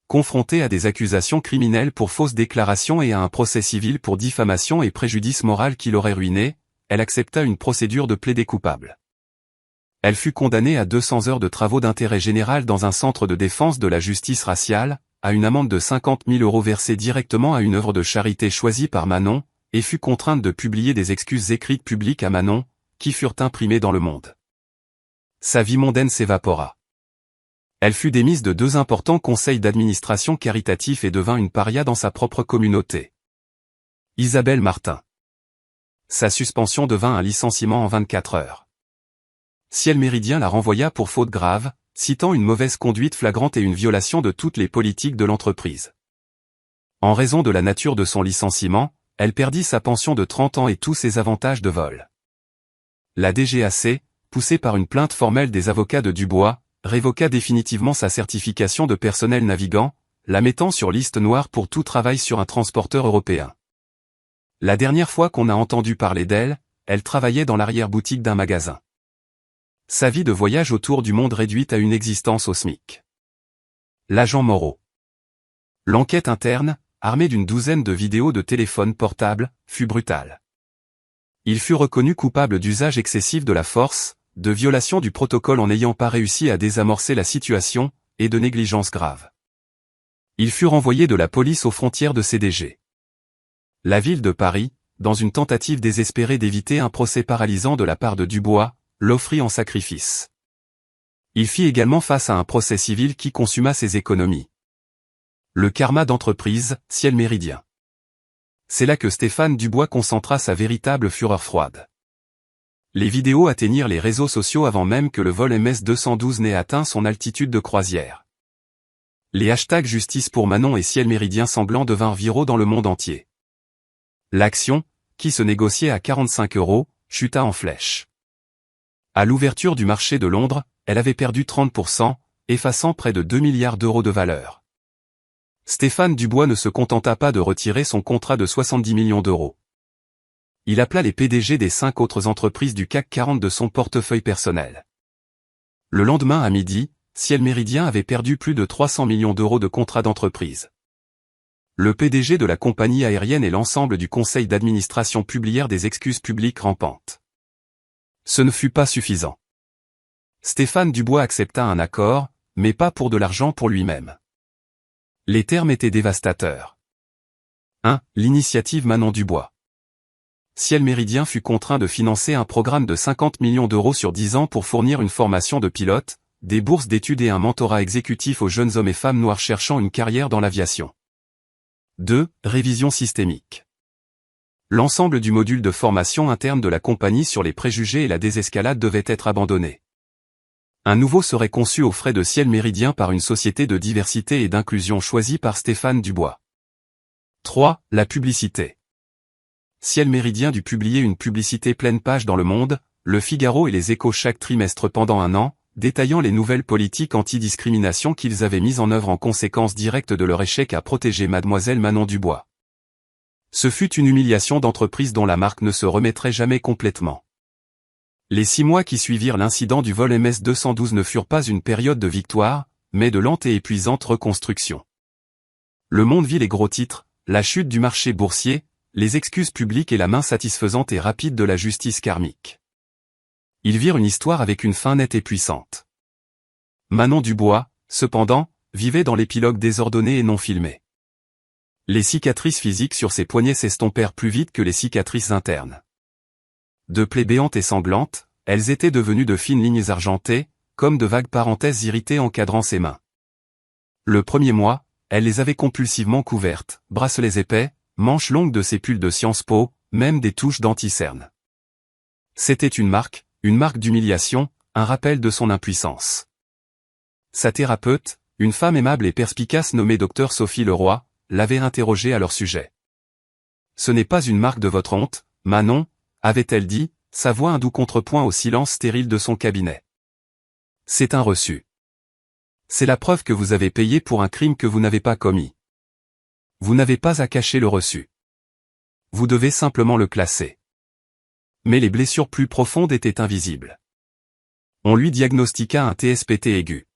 Confrontée à des accusations criminelles pour fausses déclarations et à un procès civil pour diffamation et préjudice moral qui l'aurait ruinée, elle accepta une procédure de plaidé coupable. Elle fut condamnée à 200 heures de travaux d'intérêt général dans un centre de défense de la justice raciale, à une amende de 50 000 € versée directement à une œuvre de charité choisie par Manon, et fut contrainte de publier des excuses écrites publiques à Manon, qui furent imprimées dans Le Monde. Sa vie mondaine s'évapora. Elle fut démise de 2 importants conseils d'administration caritatifs et devint une paria dans sa propre communauté. Isabelle Martin. Sa suspension devint un licenciement en 24 heures. Ciel Méridien la renvoya pour faute grave, citant une mauvaise conduite flagrante et une violation de toutes les politiques de l'entreprise. En raison de la nature de son licenciement, elle perdit sa pension de 30 ans et tous ses avantages de vol. La DGAC, poussée par une plainte formelle des avocats de Dubois, révoqua définitivement sa certification de personnel navigant, la mettant sur liste noire pour tout travail sur un transporteur européen. La dernière fois qu'on a entendu parler d'elle, elle travaillait dans l'arrière-boutique d'un magasin. Sa vie de voyage autour du monde réduite à une existence au SMIC. L'agent Moreau. L'enquête interne, armée d'une douzaine de vidéos de téléphones portables, fut brutale. Il fut reconnu coupable d'usage excessif de la force, de violation du protocole en n'ayant pas réussi à désamorcer la situation, et de négligence grave. Il fut renvoyé de la police aux frontières de CDG. La ville de Paris, dans une tentative désespérée d'éviter un procès paralysant de la part de Dubois, l'offrit en sacrifice. Il fit également face à un procès civil qui consuma ses économies. Le karma d'entreprise, Ciel Méridien. C'est là que Stéphane Dubois concentra sa véritable fureur froide. Les vidéos atteignirent les réseaux sociaux avant même que le vol MS-212 n'ait atteint son altitude de croisière. Les hashtags Justice pour Manon et Ciel Méridien sanglant devinrent viraux dans le monde entier. L'action, qui se négociait à 45 €, chuta en flèche. À l'ouverture du marché de Londres, elle avait perdu 30%, effaçant près de 2 milliards d'euros de valeur. Stéphane Dubois ne se contenta pas de retirer son contrat de 70 millions d'euros. Il appela les PDG des 5 autres entreprises du CAC 40 de son portefeuille personnel. Le lendemain à midi, Ciel Méridien avait perdu plus de 300 millions d'euros de contrats d'entreprise. Le PDG de la compagnie aérienne et l'ensemble du conseil d'administration publièrent des excuses publiques rampantes. Ce ne fut pas suffisant. Stéphane Dubois accepta un accord, mais pas pour de l'argent pour lui-même. Les termes étaient dévastateurs. 1. L'initiative Manon Dubois. Ciel Méridien fut contraint de financer un programme de 50 millions d'euros sur 10 ans pour fournir une formation de pilote, des bourses d'études et un mentorat exécutif aux jeunes hommes et femmes noirs cherchant une carrière dans l'aviation. 2. Révision systémique. L'ensemble du module de formation interne de la compagnie sur les préjugés et la désescalade devait être abandonné. Un nouveau serait conçu aux frais de Ciel Méridien par une société de diversité et d'inclusion choisie par Stéphane Dubois. 3. La publicité. Ciel Méridien dut publier une publicité pleine page dans Le Monde, Le Figaro et Les Échos chaque trimestre pendant un an, détaillant les nouvelles politiques anti-discrimination qu'ils avaient mises en œuvre en conséquence directe de leur échec à protéger mademoiselle Manon Dubois. Ce fut une humiliation d'entreprise dont la marque ne se remettrait jamais complètement. Les 6 mois qui suivirent l'incident du vol MS-212 ne furent pas une période de victoire, mais de lente et épuisante reconstruction. Le Monde vit les gros titres, la chute du marché boursier, les excuses publiques et la main satisfaisante et rapide de la justice karmique. Ils virent une histoire avec une fin nette et puissante. Manon Dubois, cependant, vivait dans l'épilogue désordonné et non filmé. Les cicatrices physiques sur ses poignets s'estompèrent plus vite que les cicatrices internes. De plaies béantes et sanglantes, elles étaient devenues de fines lignes argentées, comme de vagues parenthèses irritées encadrant ses mains. Le premier mois, elle les avait compulsivement couvertes, bracelets épais, manches longues de ses pulls de Sciences Po, même des touches d'anti-cerne. C'était une marque d'humiliation, un rappel de son impuissance. Sa thérapeute, une femme aimable et perspicace nommée Dr Sophie Leroy, l'avait interrogée à leur sujet. « Ce n'est pas une marque de votre honte, Manon », avait-elle dit, sa voix un doux contrepoint au silence stérile de son cabinet. « C'est un reçu. C'est la preuve que vous avez payé pour un crime que vous n'avez pas commis. Vous n'avez pas à cacher le reçu. Vous devez simplement le classer. Mais les blessures plus profondes étaient invisibles. On lui diagnostiqua un TSPT aigu.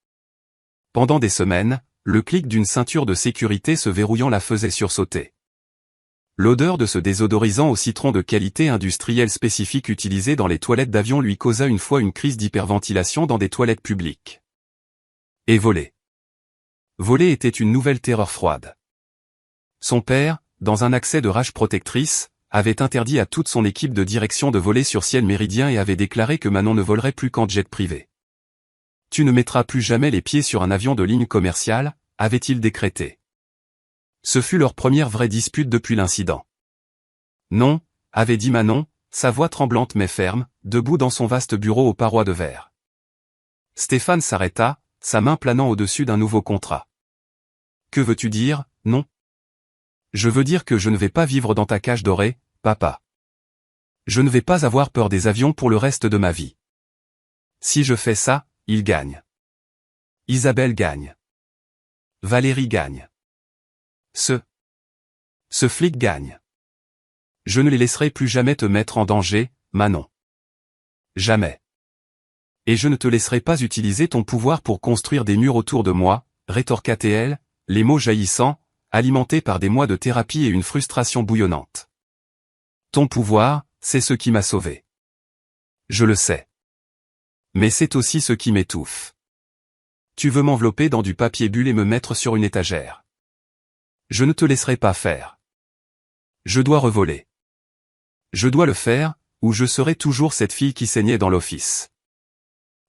Pendant des semaines, le clic d'une ceinture de sécurité se verrouillant la faisait sursauter. L'odeur de ce désodorisant au citron de qualité industrielle spécifique utilisé dans les toilettes d'avion lui causa une fois une crise d'hyperventilation dans des toilettes publiques. Et voler. Voler était une nouvelle terreur froide. Son père, dans un accès de rage protectrice, avait interdit à toute son équipe de direction de voler sur ciel méridien et avait déclaré que Manon ne volerait plus qu'en jet privé. « Tu ne mettras plus jamais les pieds sur un avion de ligne commerciale », avait-il décrété. Ce fut leur première vraie dispute depuis l'incident. « Non », avait dit Manon, sa voix tremblante mais ferme, debout dans son vaste bureau aux parois de verre. Stéphane s'arrêta, sa main planant au-dessus d'un nouveau contrat. « Que veux-tu dire, non ? Je veux dire que je ne vais pas vivre dans ta cage dorée, papa. Je ne vais pas avoir peur des avions pour le reste de ma vie. Si je fais ça, il gagne. Isabelle gagne. Valérie gagne. Ce flic gagne. Je ne les laisserai plus jamais te mettre en danger, Manon. Jamais. Et je ne te laisserai pas utiliser ton pouvoir pour construire des murs autour de moi, rétorqua-t-elle, les mots jaillissant, alimentés par des mois de thérapie et une frustration bouillonnante. Ton pouvoir, c'est ce qui m'a sauvé. Je le sais. Mais c'est aussi ce qui m'étouffe. Tu veux m'envelopper dans du papier bulle et me mettre sur une étagère. Je ne te laisserai pas faire. Je dois revoler. Je dois le faire, ou je serai toujours cette fille qui saignait dans l'office.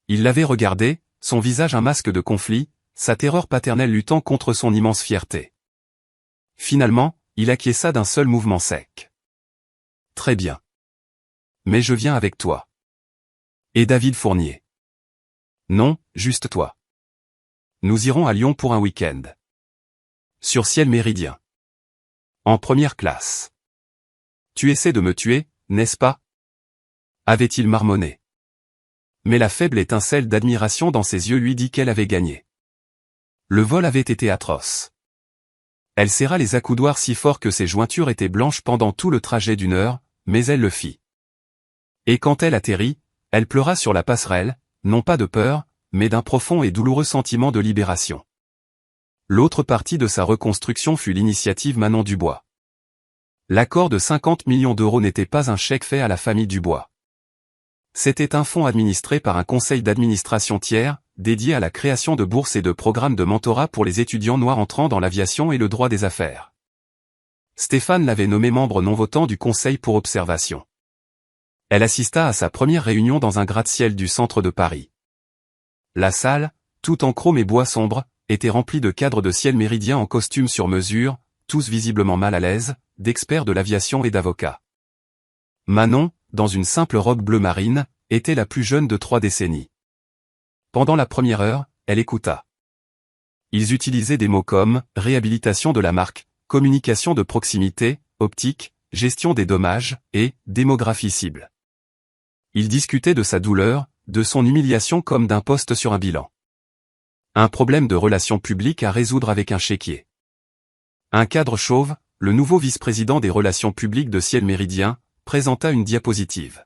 Il l'avait regardé, son visage un masque de conflit, sa terreur paternelle luttant contre son immense fierté. Finalement, il acquiesça d'un seul mouvement sec. Très bien. Mais je viens avec toi. Et David Fournier. Non, juste toi. Nous irons à Lyon pour un week-end. Sur ciel méridien. En première classe. Tu essaies de me tuer, n'est-ce pas ? Avait-il marmonné. Mais la faible étincelle d'admiration dans ses yeux lui dit qu'elle avait gagné. Le vol avait été atroce. Elle serra les accoudoirs si fort que ses jointures étaient blanches pendant tout le trajet d'1 heure, mais elle le fit. Et quand elle atterrit, elle pleura sur la passerelle, non pas de peur, mais d'un profond et douloureux sentiment de libération. L'autre partie de sa reconstruction fut l'initiative Manon Dubois. L'accord de 50 millions d'euros n'était pas un chèque fait à la famille Dubois. C'était un fonds administré par un conseil d'administration tiers, dédié à la création de bourses et de programmes de mentorat pour les étudiants noirs entrant dans l'aviation et le droit des affaires. Stéphane l'avait nommé membre non-votant du conseil pour observation. Elle assista à sa première réunion dans un gratte-ciel du centre de Paris. La salle, toute en chrome et bois sombre, était remplie de cadres de ciel méridien en costume sur mesure, tous visiblement mal à l'aise, d'experts de l'aviation et d'avocats. Manon, dans une simple robe bleu marine, était la plus jeune de 3 décennies. Pendant la première heure, elle écouta. Ils utilisaient des mots comme « réhabilitation de la marque »,« communication de proximité »,« optique »,« gestion des dommages » et « démographie cible ». Ils discutaient de sa douleur, de son humiliation comme d'un poste sur un bilan. Un problème de relations publiques à résoudre avec un chéquier. Un cadre chauve, le nouveau vice-président des relations publiques de Ciel Méridien, présenta une diapositive.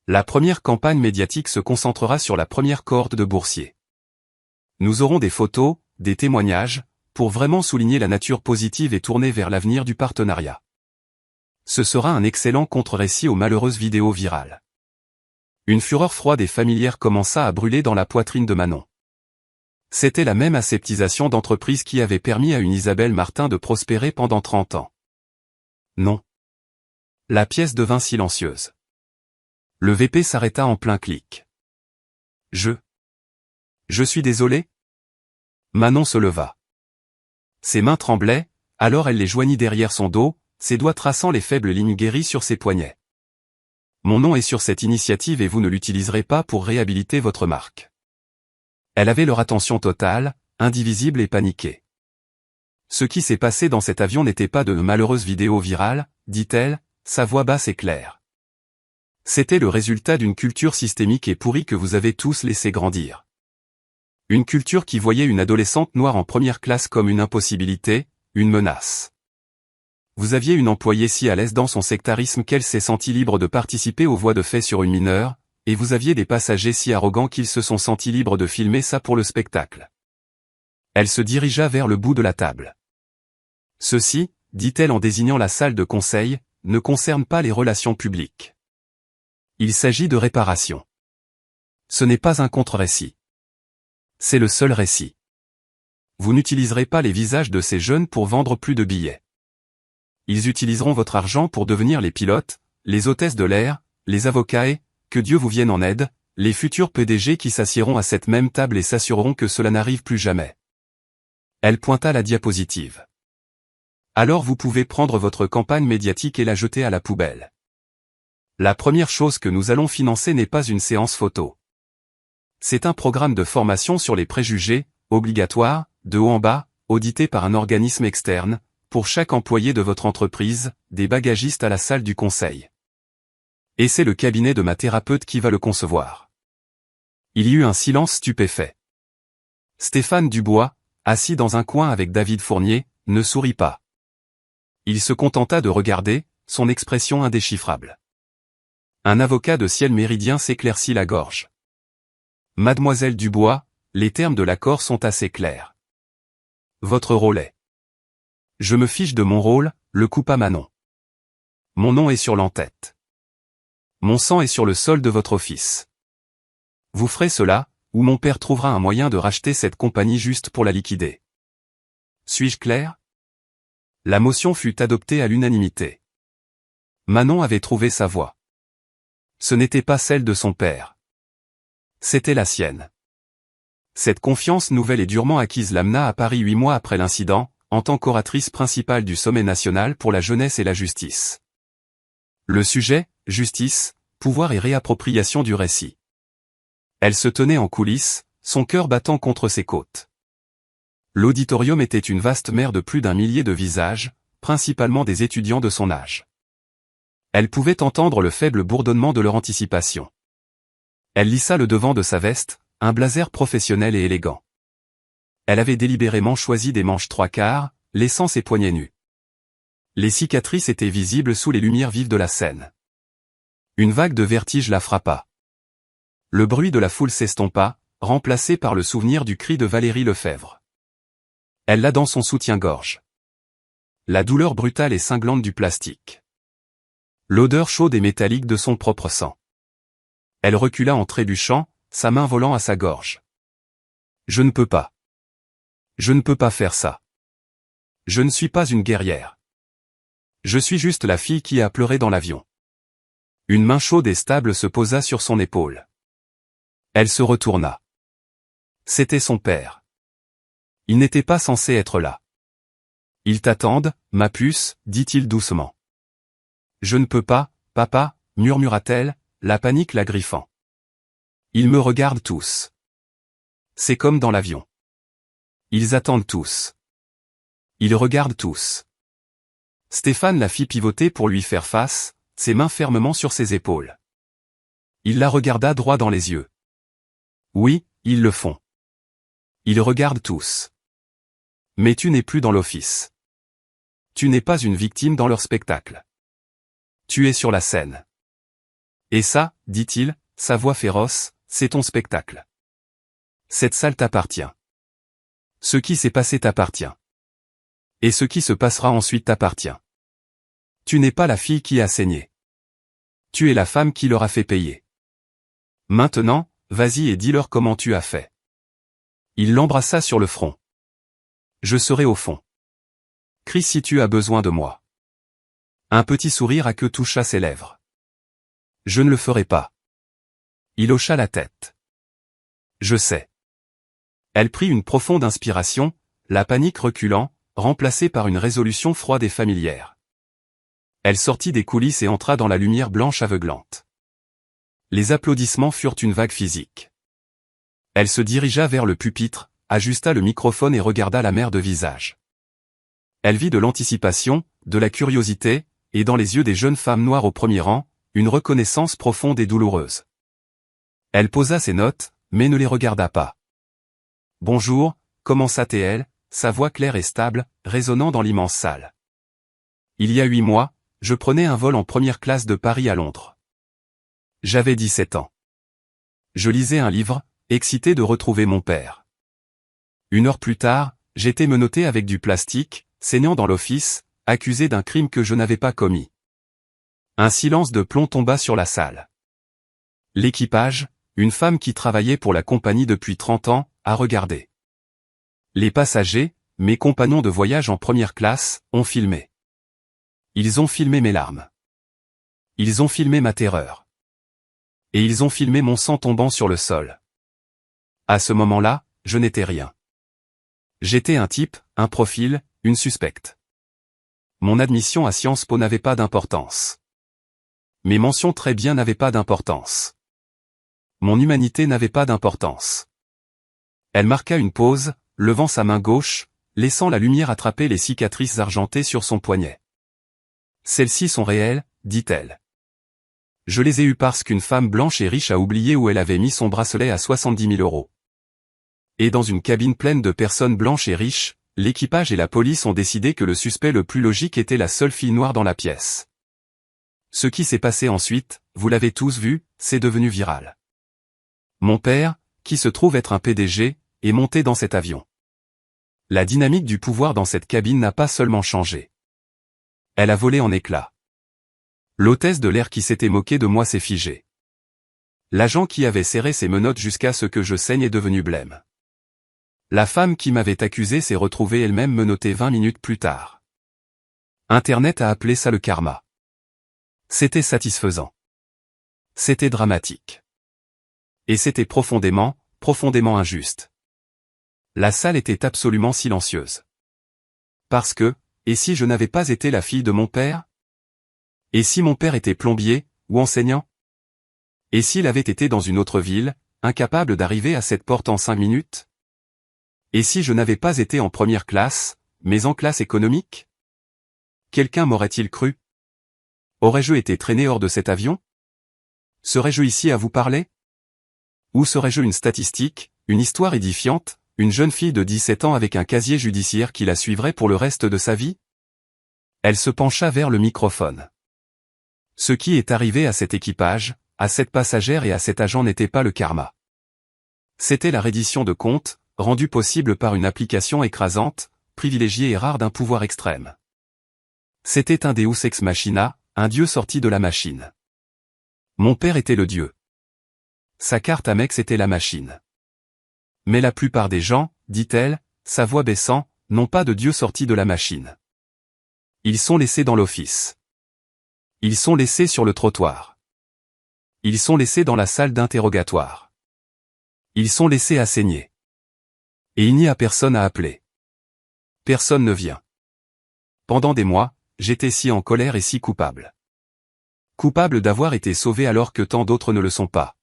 La première campagne médiatique se concentrera sur la première cohorte de boursiers. Nous aurons des photos, des témoignages, pour vraiment souligner la nature positive et tournée vers l'avenir du partenariat. Ce sera un excellent contre-récit aux malheureuses vidéos virales. Une fureur froide et familière commença à brûler dans la poitrine de Manon. C'était la même aseptisation d'entreprise qui avait permis à une Isabelle Martin de prospérer pendant 30 ans. Non. La pièce devint silencieuse. Le VP s'arrêta en plein clic. Je suis désolé. Manon se leva. Ses mains tremblaient, alors elle les joignit derrière son dos, ses doigts traçant les faibles lignes guéries sur ses poignets. Mon nom est sur cette initiative et vous ne l'utiliserez pas pour réhabiliter votre marque. Elle avait leur attention totale, indivisible et paniquée. Ce qui s'est passé dans cet avion n'était pas de malheureuses vidéos virales, dit-elle, sa voix basse et claire. C'était le résultat d'une culture systémique et pourrie que vous avez tous laissé grandir. Une culture qui voyait une adolescente noire en première classe comme une impossibilité, une menace. Vous aviez une employée si à l'aise dans son sectarisme qu'elle s'est sentie libre de participer aux voies de fait sur une mineure, et vous aviez des passagers si arrogants qu'ils se sont sentis libres de filmer ça pour le spectacle. Elle se dirigea vers le bout de la table. Ceci, dit-elle en désignant la salle de conseil, ne concerne pas les relations publiques. Il s'agit de réparation. Ce n'est pas un contre-récit. C'est le seul récit. Vous n'utiliserez pas les visages de ces jeunes pour vendre plus de billets. Ils utiliseront votre argent pour devenir les pilotes, les hôtesses de l'air, les avocats et, que Dieu vous vienne en aide, les futurs PDG qui s'assiéront à cette même table et s'assureront que cela n'arrive plus jamais. Elle pointa la diapositive. Alors vous pouvez prendre votre campagne médiatique et la jeter à la poubelle. La première chose que nous allons financer n'est pas une séance photo. C'est un programme de formation sur les préjugés, obligatoire, de haut en bas, audité par un organisme externe, pour chaque employé de votre entreprise, des bagagistes à la salle du conseil. Et c'est le cabinet de ma thérapeute qui va le concevoir. Il y eut un silence stupéfait. Stéphane Dubois, assis dans un coin avec David Fournier, ne sourit pas. Il se contenta de regarder, son expression indéchiffrable. Un avocat de ciel méridien s'éclaircit la gorge. Mademoiselle Dubois, les termes de l'accord sont assez clairs. Votre rôle est. Je me fiche de mon rôle, le coupa Manon. Mon nom est sur l'entête. Mon sang est sur le sol de votre office. Vous ferez cela, ou mon père trouvera un moyen de racheter cette compagnie juste pour la liquider. Suis-je clair? La motion fut adoptée à l'unanimité. Manon avait trouvé sa voie. Ce n'était pas celle de son père. C'était la sienne. Cette confiance nouvelle et durement acquise l'amena à Paris 8 mois après l'incident, en tant qu'oratrice principale du Sommet national pour la jeunesse et la justice. Le sujet, justice, pouvoir et réappropriation du récit. Elle se tenait en coulisses, son cœur battant contre ses côtes. L'auditorium était une vaste mer de plus d'1 millier de visages, principalement des étudiants de son âge. Elle pouvait entendre le faible bourdonnement de leur anticipation. Elle lissa le devant de sa veste, un blazer professionnel et élégant. Elle avait délibérément choisi des manches 3/4, laissant ses poignets nus. Les cicatrices étaient visibles sous les lumières vives de la scène. Une vague de vertige la frappa. Le bruit de la foule s'estompa, remplacé par le souvenir du cri de Valérie Lefebvre. Elle l'a dans son soutien-gorge. La douleur brutale et cinglante du plastique. L'odeur chaude et métallique de son propre sang. Elle recula en trébuchant, sa main volant à sa gorge. Je ne peux pas. Je ne peux pas faire ça. Je ne suis pas une guerrière. Je suis juste la fille qui a pleuré dans l'avion. Une main chaude et stable se posa sur son épaule. Elle se retourna. C'était son père. Il n'était pas censé être là. Ils t'attendent, ma puce, dit-il doucement. Je ne peux pas, papa, murmura-t-elle, la panique la griffant. Ils me regardent tous. C'est comme dans l'avion. Ils attendent tous. Ils regardent tous. Stéphane la fit pivoter pour lui faire face, ses mains fermement sur ses épaules. Il la regarda droit dans les yeux. Oui, ils le font. Ils regardent tous. Mais tu n'es plus dans l'office. Tu n'es pas une victime dans leur spectacle. Tu es sur la scène. Et ça, dit-il, sa voix féroce, c'est ton spectacle. Cette salle t'appartient. Ce qui s'est passé t'appartient. Et ce qui se passera ensuite t'appartient. Tu n'es pas la fille qui a saigné. Tu es la femme qui leur a fait payer. Maintenant, vas-y et dis-leur comment tu as fait. Il l'embrassa sur le front. Je serai au fond. Crie si tu as besoin de moi. Un petit sourire à queue toucha ses lèvres. Je ne le ferai pas. Il hocha la tête. Je sais. Elle prit une profonde inspiration, la panique reculant, remplacée par une résolution froide et familière. Elle sortit des coulisses et entra dans la lumière blanche aveuglante. Les applaudissements furent une vague physique. Elle se dirigea vers le pupitre, ajusta le microphone et regarda la mer de visages. Elle vit de l'anticipation, de la curiosité, et dans les yeux des jeunes femmes noires au premier rang, une reconnaissance profonde et douloureuse. Elle posa ses notes, mais ne les regarda pas. Bonjour, commença-t-elle, sa voix claire et stable, résonnant dans l'immense salle. Il y a 8 mois, je prenais un vol en première classe de Paris à Londres. J'avais 17 ans. Je lisais un livre, excité de retrouver mon père. 1 heure plus tard, j'étais menotté avec du plastique, saignant dans l'office, accusé d'un crime que je n'avais pas commis. Un silence de plomb tomba sur la salle. L'équipage, une femme qui travaillait pour la compagnie depuis 30 ans, a regardé. Les passagers, mes compagnons de voyage en première classe, ont filmé. Ils ont filmé mes larmes. Ils ont filmé ma terreur. Et ils ont filmé mon sang tombant sur le sol. À ce moment-là, je n'étais rien. J'étais un type, un profil, une suspecte. Mon admission à Sciences Po n'avait pas d'importance. Mes mentions très bien n'avaient pas d'importance. Mon humanité n'avait pas d'importance. Elle marqua une pause, levant sa main gauche, laissant la lumière attraper les cicatrices argentées sur son poignet. Celles-ci sont réelles, dit-elle. Je les ai eues parce qu'une femme blanche et riche a oublié où elle avait mis son bracelet à 70 000 €. Et dans une cabine pleine de personnes blanches et riches, l'équipage et la police ont décidé que le suspect le plus logique était la seule fille noire dans la pièce. Ce qui s'est passé ensuite, vous l'avez tous vu, c'est devenu viral. Mon père, qui se trouve être un PDG, est monté dans cet avion. La dynamique du pouvoir dans cette cabine n'a pas seulement changé. Elle a volé en éclats. L'hôtesse de l'air qui s'était moquée de moi s'est figée. L'agent qui avait serré ses menottes jusqu'à ce que je saigne est devenu blême. La femme qui m'avait accusé s'est retrouvée elle-même menottée 20 minutes plus tard. Internet a appelé ça le karma. C'était satisfaisant. C'était dramatique. Et c'était profondément injuste. La salle était absolument silencieuse. Parce que, et si je n'avais pas été la fille de mon père? Et si mon père était plombier, ou enseignant? Et s'il avait été dans une autre ville, incapable d'arriver à cette porte en 5 minutes? Et si je n'avais pas été en première classe, mais en classe économique? Quelqu'un m'aurait-il cru? Aurais-je été traîné hors de cet avion? Serais-je ici à vous parler? Ou serais-je une statistique, une histoire édifiante, une jeune fille de 17 ans avec un casier judiciaire qui la suivrait pour le reste de sa vie? Elle se pencha vers le microphone. Ce qui est arrivé à cet équipage, à cette passagère et à cet agent n'était pas le karma. C'était la reddition de comptes, rendue possible par une application écrasante, privilégiée et rare d'un pouvoir extrême. C'était un Deus ex machina, un dieu sorti de la machine. Mon père était le dieu. Sa carte Amex était la machine. Mais la plupart des gens, dit-elle, sa voix baissant, n'ont pas de dieu sorti de la machine. Ils sont laissés dans l'office. Ils sont laissés sur le trottoir. Ils sont laissés dans la salle d'interrogatoire. Ils sont laissés à saigner. Et il n'y a personne à appeler. Personne ne vient. Pendant des mois, j'étais si en colère et si coupable. Coupable d'avoir été sauvé alors que tant d'autres ne le sont pas.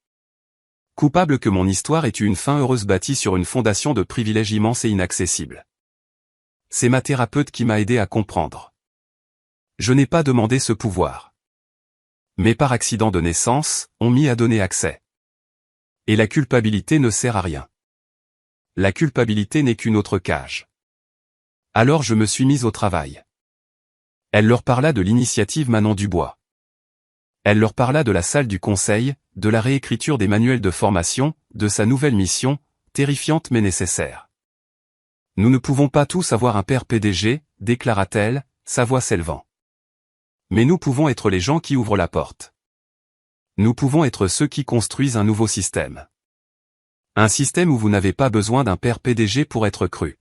Coupable que mon histoire ait eu une fin heureuse bâtie sur une fondation de privilèges immenses et inaccessibles. C'est ma thérapeute qui m'a aidé à comprendre. Je n'ai pas demandé ce pouvoir. Mais par accident de naissance, on m'y a donné accès. Et la culpabilité ne sert à rien. La culpabilité n'est qu'une autre cage. Alors je me suis mise au travail. Elle leur parla de l'initiative Manon Dubois. Elle leur parla de la salle du conseil, de la réécriture des manuels de formation, de sa nouvelle mission, terrifiante mais nécessaire. Nous ne pouvons pas tous avoir un père PDG, déclara-t-elle, sa voix s'élevant. Mais nous pouvons être les gens qui ouvrent la porte. Nous pouvons être ceux qui construisent un nouveau système. Un système où vous n'avez pas besoin d'un père PDG pour être cru.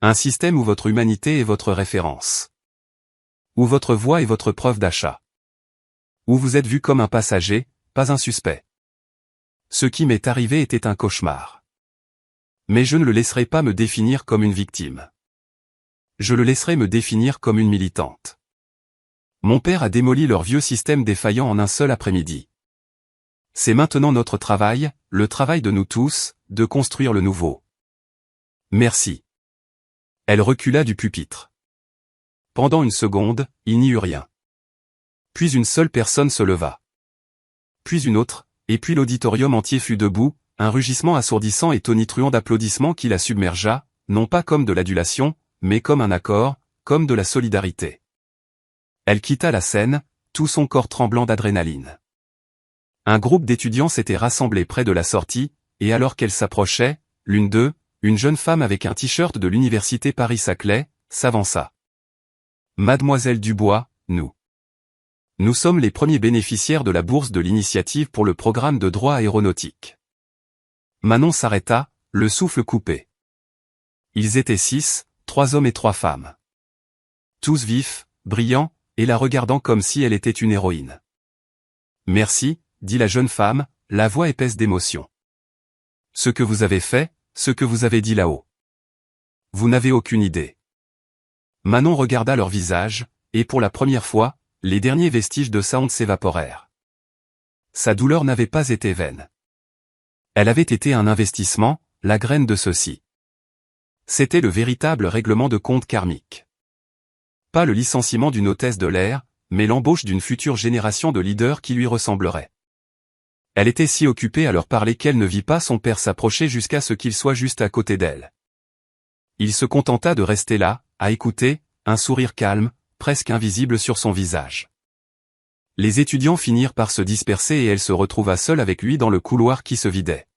Un système où votre humanité est votre référence. Où votre voix est votre preuve d'achat. Où vous êtes vu comme un passager, pas un suspect. Ce qui m'est arrivé était un cauchemar. Mais je ne le laisserai pas me définir comme une victime. Je le laisserai me définir comme une militante. Mon père a démoli leur vieux système défaillant en un seul après-midi. C'est maintenant notre travail, le travail de nous tous, de construire le nouveau. Merci. Elle recula du pupitre. Pendant une seconde, il n'y eut rien. Puis une seule personne se leva. Puis une autre, et puis l'auditorium entier fut debout, un rugissement assourdissant et tonitruant d'applaudissements qui la submergea, non pas comme de l'adulation, mais comme un accord, comme de la solidarité. Elle quitta la scène, tout son corps tremblant d'adrénaline. Un groupe d'étudiants s'était rassemblé près de la sortie, et alors qu'elle s'approchait, l'une d'eux, une jeune femme avec un t-shirt de l'université Paris-Saclay, s'avança. Mademoiselle Dubois, nous sommes les premiers bénéficiaires de la bourse de l'initiative pour le programme de droit aéronautique. Manon s'arrêta, le souffle coupé. Ils étaient 6, 3 hommes et 3 femmes. Tous vifs, brillants, et la regardant comme si elle était une héroïne. Merci, dit la jeune femme, la voix épaisse d'émotion. Ce que vous avez fait, ce que vous avez dit là-haut. Vous n'avez aucune idée. Manon regarda leur visage, et pour la première fois, les derniers vestiges de sa honte s'évaporèrent. Sa douleur n'avait pas été vaine. Elle avait été un investissement, la graine de ceci. C'était le véritable règlement de compte karmique. Pas le licenciement d'une hôtesse de l'air, mais l'embauche d'une future génération de leaders qui lui ressemblerait. Elle était si occupée à leur parler qu'elle ne vit pas son père s'approcher jusqu'à ce qu'il soit juste à côté d'elle. Il se contenta de rester là, à écouter, un sourire calme, presque invisible sur son visage. Les étudiants finirent par se disperser et elle se retrouva seule avec lui dans le couloir qui se vidait.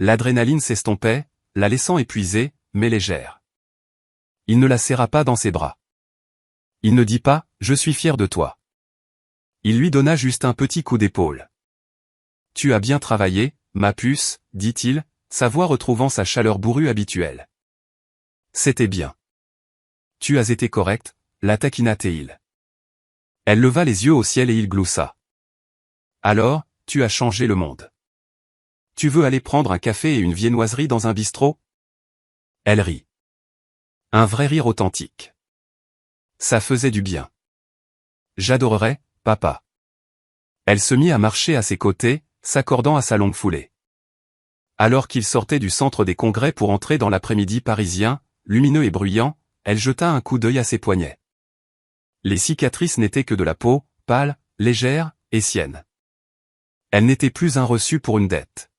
L'adrénaline s'estompait, la laissant épuisée, mais légère. Il ne la serra pas dans ses bras. Il ne dit pas « Je suis fier de toi ». Il lui donna juste un petit coup d'épaule. « Tu as bien travaillé, ma puce », dit-il, sa voix retrouvant sa chaleur bourrue habituelle. « C'était bien. Tu as été correct », la taquina-t-il. Elle leva les yeux au ciel et il gloussa. « Alors, tu as changé le monde. Tu veux aller prendre un café et une viennoiserie dans un bistrot ?» Elle rit. Un vrai rire authentique. Ça faisait du bien. « J'adorerais, papa. » Elle se mit à marcher à ses côtés, s'accordant à sa longue foulée. Alors qu'il sortait du centre des congrès pour entrer dans l'après-midi parisien, lumineux et bruyant, elle jeta un coup d'œil à ses poignets. Les cicatrices n'étaient que de la peau, pâle, légère, et sienne. Elle n'était plus un reçu pour une dette.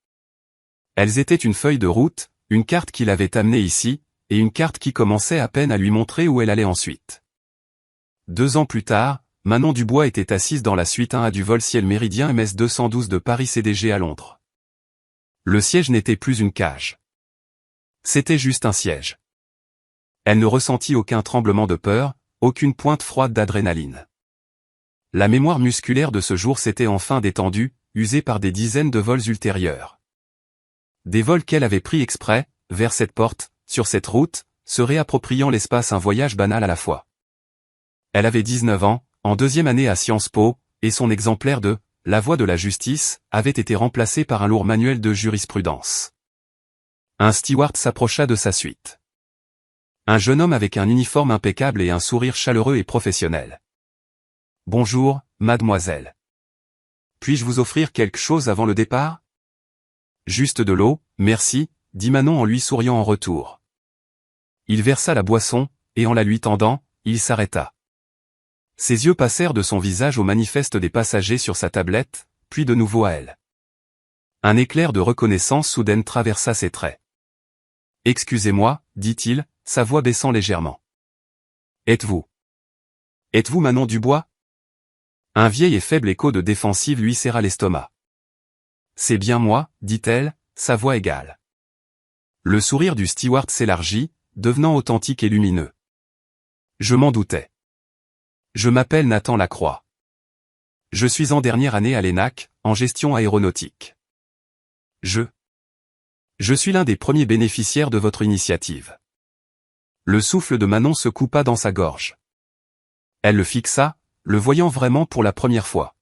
Elles étaient une feuille de route, une carte qui l'avait amenée ici, et une carte qui commençait à peine à lui montrer où elle allait ensuite. 2 ans plus tard, Manon Dubois était assise dans la suite 1A du vol Ciel Méridien MS 212 de Paris CDG à Londres. Le siège n'était plus une cage. C'était juste un siège. Elle ne ressentit aucun tremblement de peur, aucune pointe froide d'adrénaline. La mémoire musculaire de ce jour s'était enfin détendue, usée par des dizaines de vols ultérieurs. Des vols qu'elle avait pris exprès, vers cette porte, sur cette route, se réappropriant l'espace un voyage banal à la fois. Elle avait 19 ans, en 2e année à Sciences Po, et son exemplaire de « La voie de la justice » avait été remplacé par un lourd manuel de jurisprudence. Un steward s'approcha de sa suite. Un jeune homme avec un uniforme impeccable et un sourire chaleureux et professionnel. « Bonjour, mademoiselle. Puis-je vous offrir quelque chose avant le départ ?»« Juste de l'eau, merci », dit Manon en lui souriant en retour. Il versa la boisson, et en la lui tendant, il s'arrêta. Ses yeux passèrent de son visage au manifeste des passagers sur sa tablette, puis de nouveau à elle. Un éclair de reconnaissance soudaine traversa ses traits. « Excusez-moi, dit-il, sa voix baissant légèrement. « Êtes-vous Manon Dubois ?» Un vieil et faible écho de défensive lui serra l'estomac. « C'est bien moi, dit-elle, sa voix égale. » Le sourire du steward s'élargit, devenant authentique et lumineux. « Je m'en doutais. Je m'appelle Nathan Lacroix. Je suis en dernière année à l'ENAC, en gestion aéronautique. Je suis l'un des premiers bénéficiaires de votre initiative. » Le souffle de Manon se coupa dans sa gorge. Elle le fixa, le voyant vraiment pour la première fois.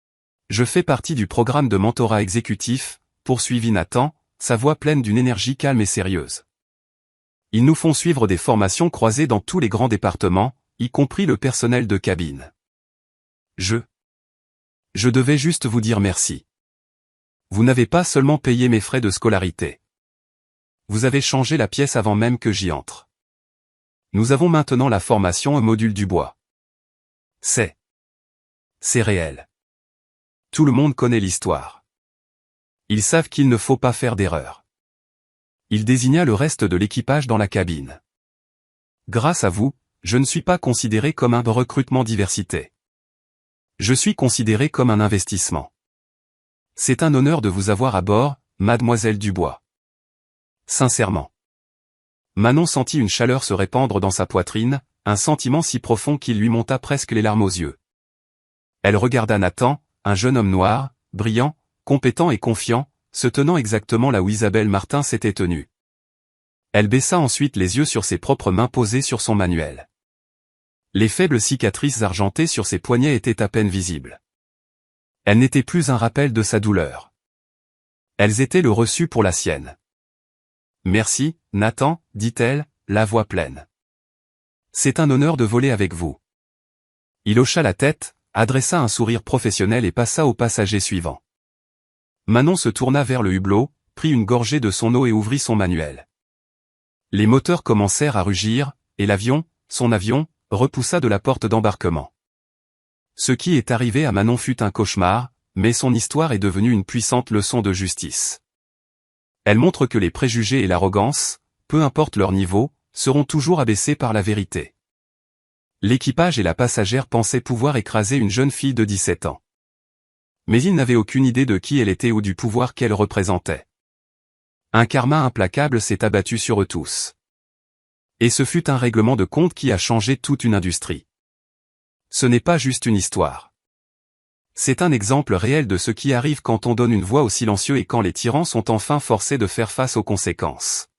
« Je fais partie du programme de mentorat exécutif, » poursuivit Nathan, sa voix pleine d'une énergie calme et sérieuse. « Ils nous font suivre des formations croisées dans tous les grands départements, y compris le personnel de cabine. Je devais juste vous dire merci. Vous n'avez pas seulement payé mes frais de scolarité. Vous avez changé la pièce avant même que j'y entre. Nous avons maintenant la formation au module Dubois. C'est réel. Tout le monde connaît l'histoire. Ils savent qu'il ne faut pas faire d'erreur. Il désigna le reste de l'équipage dans la cabine. Grâce à vous, je ne suis pas considéré comme un recrutement diversité. Je suis considéré comme un investissement. C'est un honneur de vous avoir à bord, mademoiselle Dubois. Sincèrement. Manon sentit une chaleur se répandre dans sa poitrine, un sentiment si profond qu'il lui monta presque les larmes aux yeux. Elle regarda Nathan, un jeune homme noir, brillant, compétent et confiant, se tenant exactement là où Isabelle Martin s'était tenue. Elle baissa ensuite les yeux sur ses propres mains posées sur son manuel. Les faibles cicatrices argentées sur ses poignets étaient à peine visibles. Elles n'étaient plus un rappel de sa douleur. Elles étaient le reçu pour la sienne. « Merci, Nathan, dit-elle, la voix pleine. C'est un honneur de voler avec vous. » Il hocha la tête, adressa un sourire professionnel et passa au passager suivant. Manon se tourna vers le hublot, prit une gorgée de son eau et ouvrit son manuel. Les moteurs commencèrent à rugir, et l'avion, son avion, repoussa de la porte d'embarquement. Ce qui est arrivé à Manon fut un cauchemar, mais son histoire est devenue une puissante leçon de justice. Elle montre que les préjugés et l'arrogance, peu importe leur niveau, seront toujours abaissés par la vérité. L'équipage et la passagère pensaient pouvoir écraser une jeune fille de 17 ans. Mais ils n'avaient aucune idée de qui elle était ou du pouvoir qu'elle représentait. Un karma implacable s'est abattu sur eux tous. Et ce fut un règlement de compte qui a changé toute une industrie. Ce n'est pas juste une histoire. C'est un exemple réel de ce qui arrive quand on donne une voix aux silencieux et quand les tyrans sont enfin forcés de faire face aux conséquences.